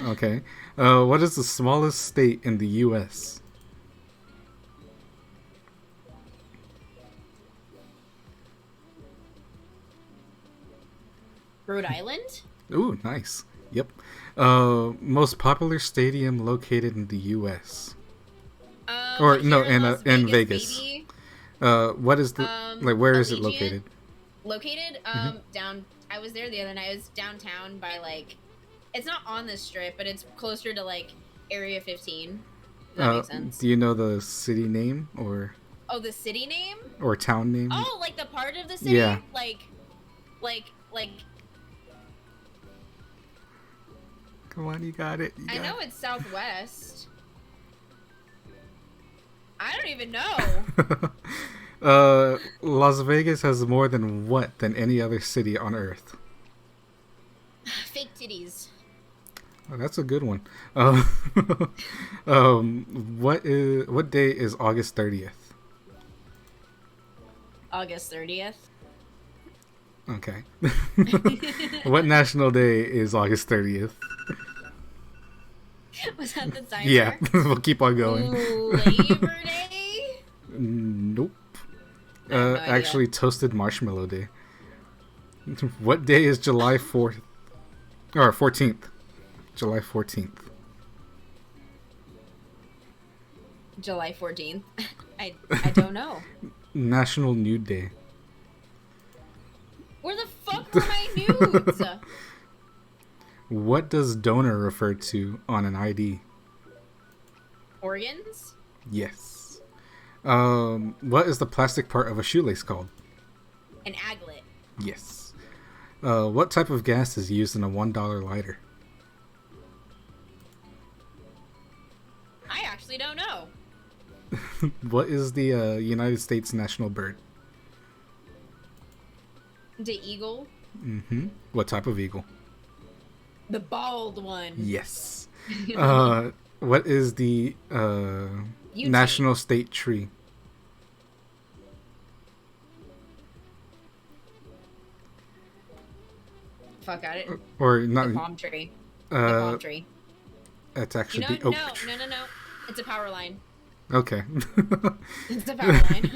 Okay. What is the smallest state in the U.S.?
Rhode Island?
Ooh, nice. Yep. Most popular stadium located in the U.S. Or no, in Vegas. What is the where is it located?
Down. I was there the other night. It was downtown by it's not on the strip, but it's closer to Area 15. Does that make sense?
Do you know the city name or?
Oh, the city name?
Or town name?
Oh, like the part of the city?
Yeah.
Like.
Come on, you got it.
I know it's southwest. I don't even know.
Las Vegas has more than any other city on Earth?
Fake titties.
Oh, that's a good one. What day is August 30th?
August 30th.
Okay. What national day is August 30th?
Was that the timer?
Yeah, we'll keep on going.
Ooh, Labor Day?
Nope.
No
actually, Toasted Marshmallow Day. What day is July 4th? Or 14th. July 14th.
July 14th? I don't know.
National Nude Day.
Where the fuck were my nudes?
What does donor refer to on an ID?
Organs?
Yes. What is the plastic part of a shoelace called?
An aglet.
Yes. What type of gas is used in a $1 lighter?
I actually don't know.
What is the United States national bird?
The eagle?
Mm-hmm. What type of eagle?
The bald one.
Yes. What is the national state tree?
Fuck at it.
Or not?
The palm tree. The palm tree.
That's actually the
oak
tree.
No. It's a power line.
Okay.
It's a power line.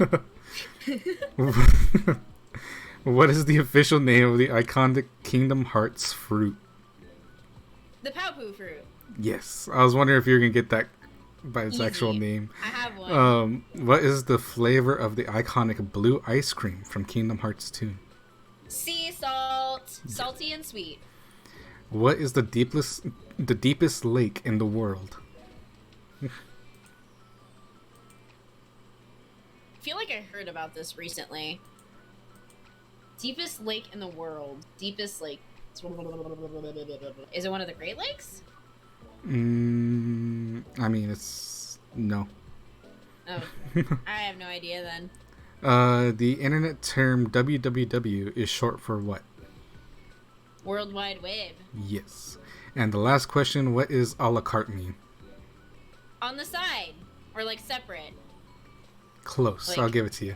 What is the official name of the iconic Kingdom Hearts fruit?
The Paw-Poo fruit.
Yes. I was wondering if you were going to get that by its actual name.
I have one.
What is the flavor of the iconic blue ice cream from Kingdom Hearts 2?
Sea salt. Salty and sweet.
What is the deepest lake in the world?
I feel like I heard about this recently. Deepest lake in the world. Deepest lake. Is it one of the Great Lakes?
I mean, it's... No.
Oh. I have no idea then.
The internet term www is short for what?
World Wide Web.
Yes. And the last question, what is a la carte mean?
On the side. Or separate.
Close. I'll give it to you.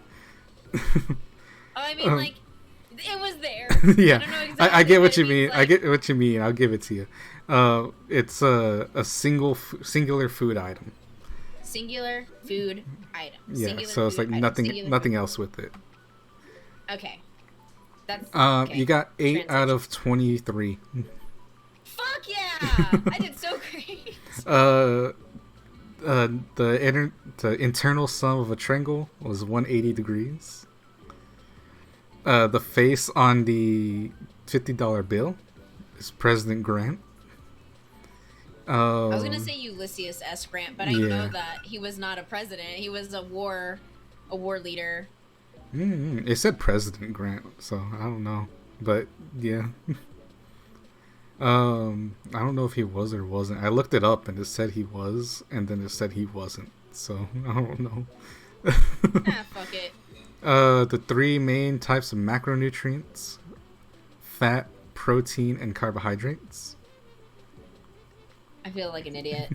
I mean, it was there.
Yeah.
I don't know exactly
I get what you mean.
Like...
I get what you mean. I'll give it to you. It's a singular food item.
Singular food item.
Yeah,
singular
so it's nothing else with it.
Okay. That's
okay. You got 8 out of 23.
Fuck yeah! I did so great.
The internal sum of a triangle was 180 degrees. The face on the $50 bill is President Grant.
I was gonna say Ulysses S. Grant, but I know that he was not a president. He was a war leader.
It said President Grant, so I don't know. But yeah. I don't know if he was or wasn't. I looked it up and it said he was, and then it said he wasn't. So I don't know.
Fuck it.
The three main types of macronutrients: fat, protein, and carbohydrates.
I feel like an idiot.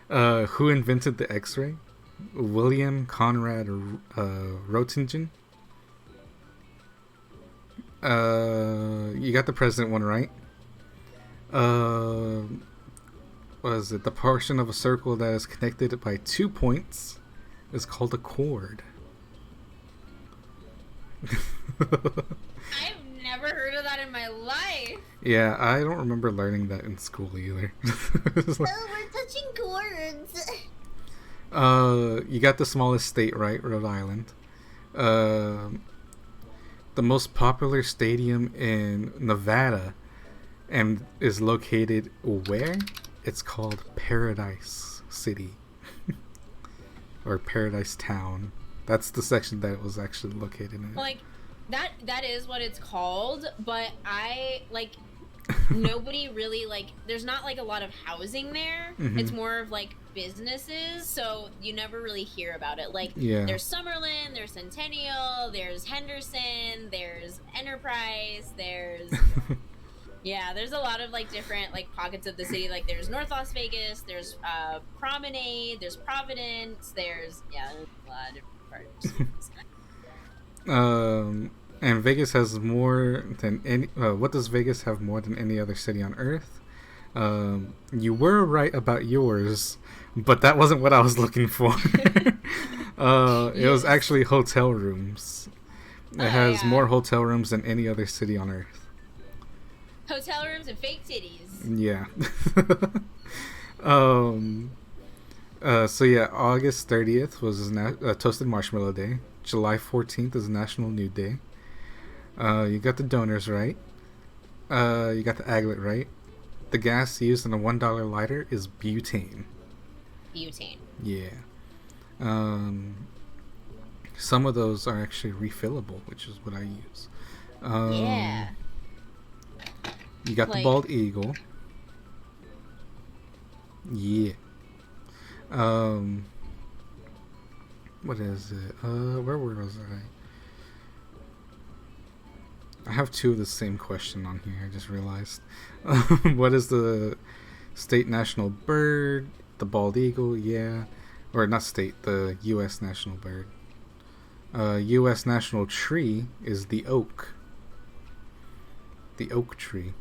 Who invented the X-ray? William Conrad Roentgen. You got the president one right. Was it the portion of a circle that is connected by 2 points is called a chord?
I've never heard of that in my life.
Yeah, I don't remember learning that in school either.
Like, oh, we're touching chords.
You got the smallest state right, Rhode Island. The most popular stadium in Nevada and is located where? It's called Paradise City. Or Paradise Town. That's the section that it was actually located in.
Like, that is what it's called, but I, like, nobody really, like, there's not, like, a lot of housing there. Mm-hmm. It's more of, like, businesses, so you never really hear about it. Like, there's Summerlin, there's Centennial, there's Henderson, there's Enterprise, there's... Yeah, there's a lot of, like, different, like, pockets of the city. Like, there's North Las Vegas, there's Promenade, there's Providence, there's a lot of different parts.
And Vegas has more than any... what does Vegas have more than any other city on Earth? You were right about yours, but that wasn't what I was looking for. It was actually hotel rooms. It has more hotel rooms than any other city on Earth.
Hotel rooms and fake titties.
Yeah. So yeah, August 30th was Toasted Marshmallow Day. July 14th is National Nude Day. You got the donors right. You got the aglet right. The gas used in a $1 lighter is butane.
Butane.
Yeah. Some of those are actually refillable, which is what I use.
Yeah.
You got the bald eagle. Yeah. What is it? Where was I have two of the same question on here. I just realized. What is the state national bird? The bald eagle, yeah. Or not state, the U.S. national bird. U.S. national tree is the oak. The oak tree.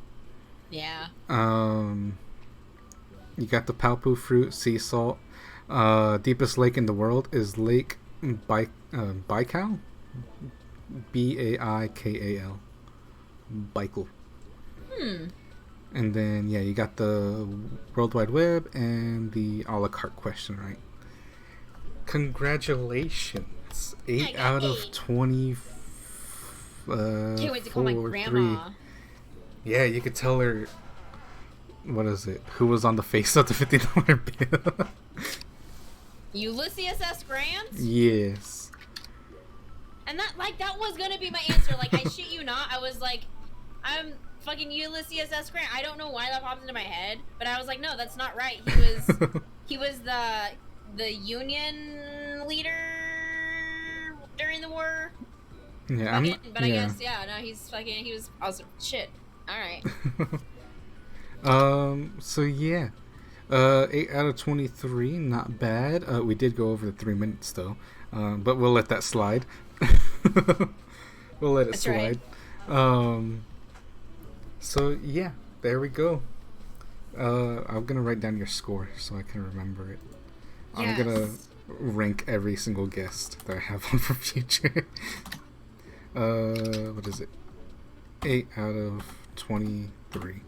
Yeah.
You got the palpu fruit, sea salt. Deepest lake in the world is Lake Baikal. Baikal. Baikal. And then you got the World Wide Web and the a la carte question right. Congratulations, 8 out of 20.
Can't wait to call my grandma.
3. Yeah, you could tell her. What is it? Who was on the face of the $50 bill?
Ulysses S. Grant?
Yes.
And that was gonna be my answer. Like, I shit you not. I was like, I'm fucking Ulysses S. Grant. I don't know why that popped into my head, but I was like, no, that's not right. He was the Union leader during the war.
Yeah,
I guess he was awesome. Shit. All right.
So yeah, 8 out of 23, not bad. We did go over the 3 minutes though, but we'll let that slide. We'll let it slide. Right. So yeah, there we go. I'm gonna write down your score so I can remember it. Yes. I'm gonna rank every single guest that I have on for future. What is it? 8 out of 23.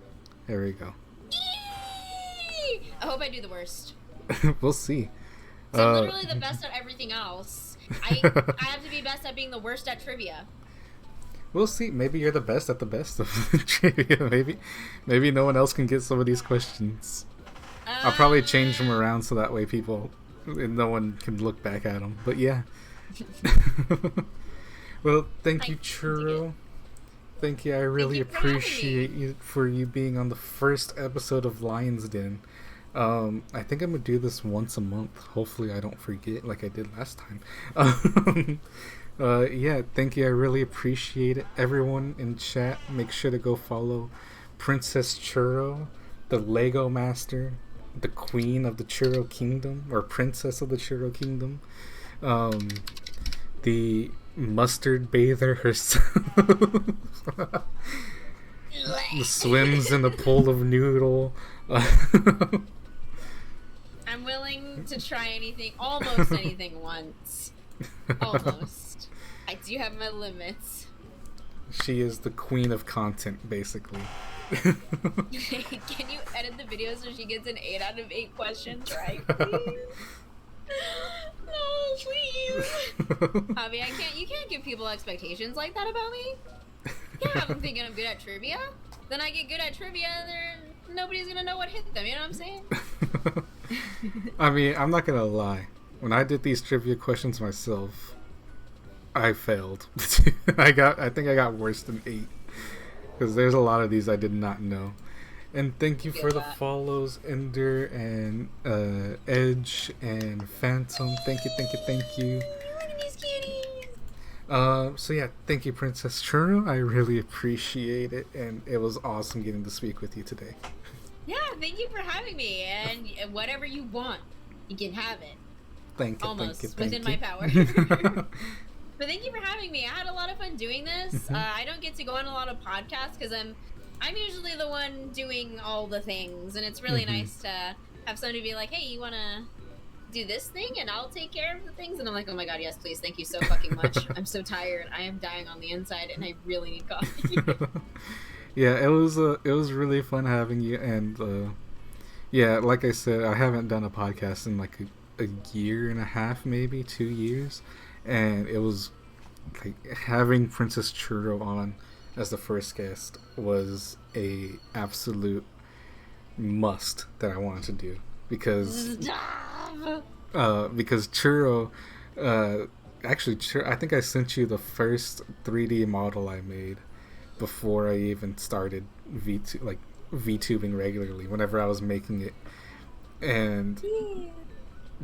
There we go.
I hope I do the worst.
We'll see.
So I'm literally the best at everything else. I have to be best at being the worst at trivia.
We'll see. Maybe you're the best at the best of trivia. Maybe no one else can get some of these questions. I'll probably change them around so that way no one can look back at them. But yeah. Well, thank you, Churro. Thank you. I really appreciate you for you being on the first episode of Lion's Den. I think I'm gonna do this once a month. Hopefully, I don't forget like I did last time. Yeah, thank you. I really appreciate it. Everyone in chat, make sure to go follow Princess Churro, the Lego Master, the Queen of the Churro Kingdom, or Princess of the Churro Kingdom. The Mustard Bather herself. Swims in a pool of noodle.
I'm willing to try anything, almost anything once. Almost. I do have my limits.
She is the queen of content, basically.
Can you edit the video so she gets an 8 out of 8 questions right, please? No, please. Javi, you can't give people expectations like that about me. Yeah, I'm thinking I'm good at trivia. Then I get good at trivia, and nobody's gonna know what hit them, you know what I'm saying?
I mean, I'm not gonna lie. When I did these trivia questions myself, I failed. I think I got worse than 8. Because there's a lot of these I did not know. And thank you for the follows, Ender and Edge and Phantom. Thank you.
Look at these cuties.
So yeah, thank you, Princess Churro. I really appreciate it, and it was awesome getting to speak with you today.
Yeah, thank you for having me, and whatever you want, you can have it.
Thank you.
Almost
thank you.
within my power. But thank you for having me. I had a lot of fun doing this. I don't get to go on a lot of podcasts because I'm usually the one doing all the things, and it's really nice to have somebody be like, hey, you want to do this thing and I'll take care of the things? And I'm like, oh my god, yes, please, thank you so fucking much. I'm so tired. I am dying on the inside and I really need coffee.
Yeah, it was really fun having you, and yeah, like I said, I haven't done a podcast in like a year and a half, maybe 2 years, and it was like having Princess Churro on as the first guest was a absolute must that I wanted to do because Churro, actually, I think I sent you the first 3D model I made before I even started VTubing regularly. Whenever I was making it, and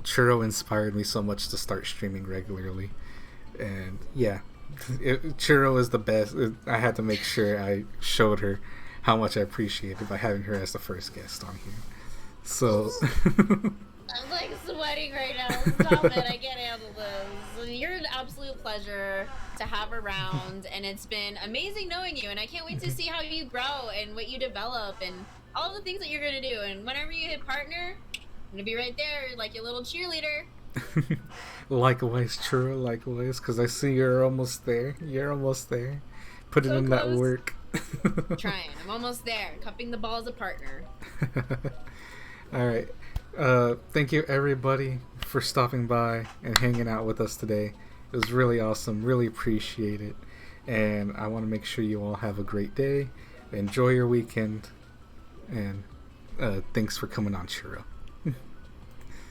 Churro inspired me so much to start streaming regularly, and yeah. Churro is the best. I had to make sure I showed her how much I appreciated by having her as the first guest on here. So
I'm like sweating right now. Stop it. I can't handle this. You're an absolute pleasure to have around, and it's been amazing knowing you, and I can't wait to see how you grow and what you develop and all the things that you're going to do. And whenever you hit partner, I'm going to be right there like your little cheerleader.
Likewise, Churro, likewise, because I see you're almost there. You're almost there. Putting in that work.
Trying. I'm almost there. Cupping the ball as a partner.
Alright. Thank you, everybody, for stopping by and hanging out with us today. It was really awesome. Really appreciate it. And I want to make sure you all have a great day. Enjoy your weekend. And thanks for coming on, Churro.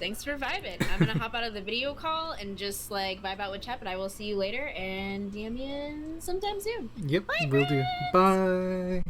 Thanks for vibing. I'm gonna hop out of the video call and just like vibe out with chat, but I will see you later and DM you sometime soon.
Yep,
Bye,
will do. Bye.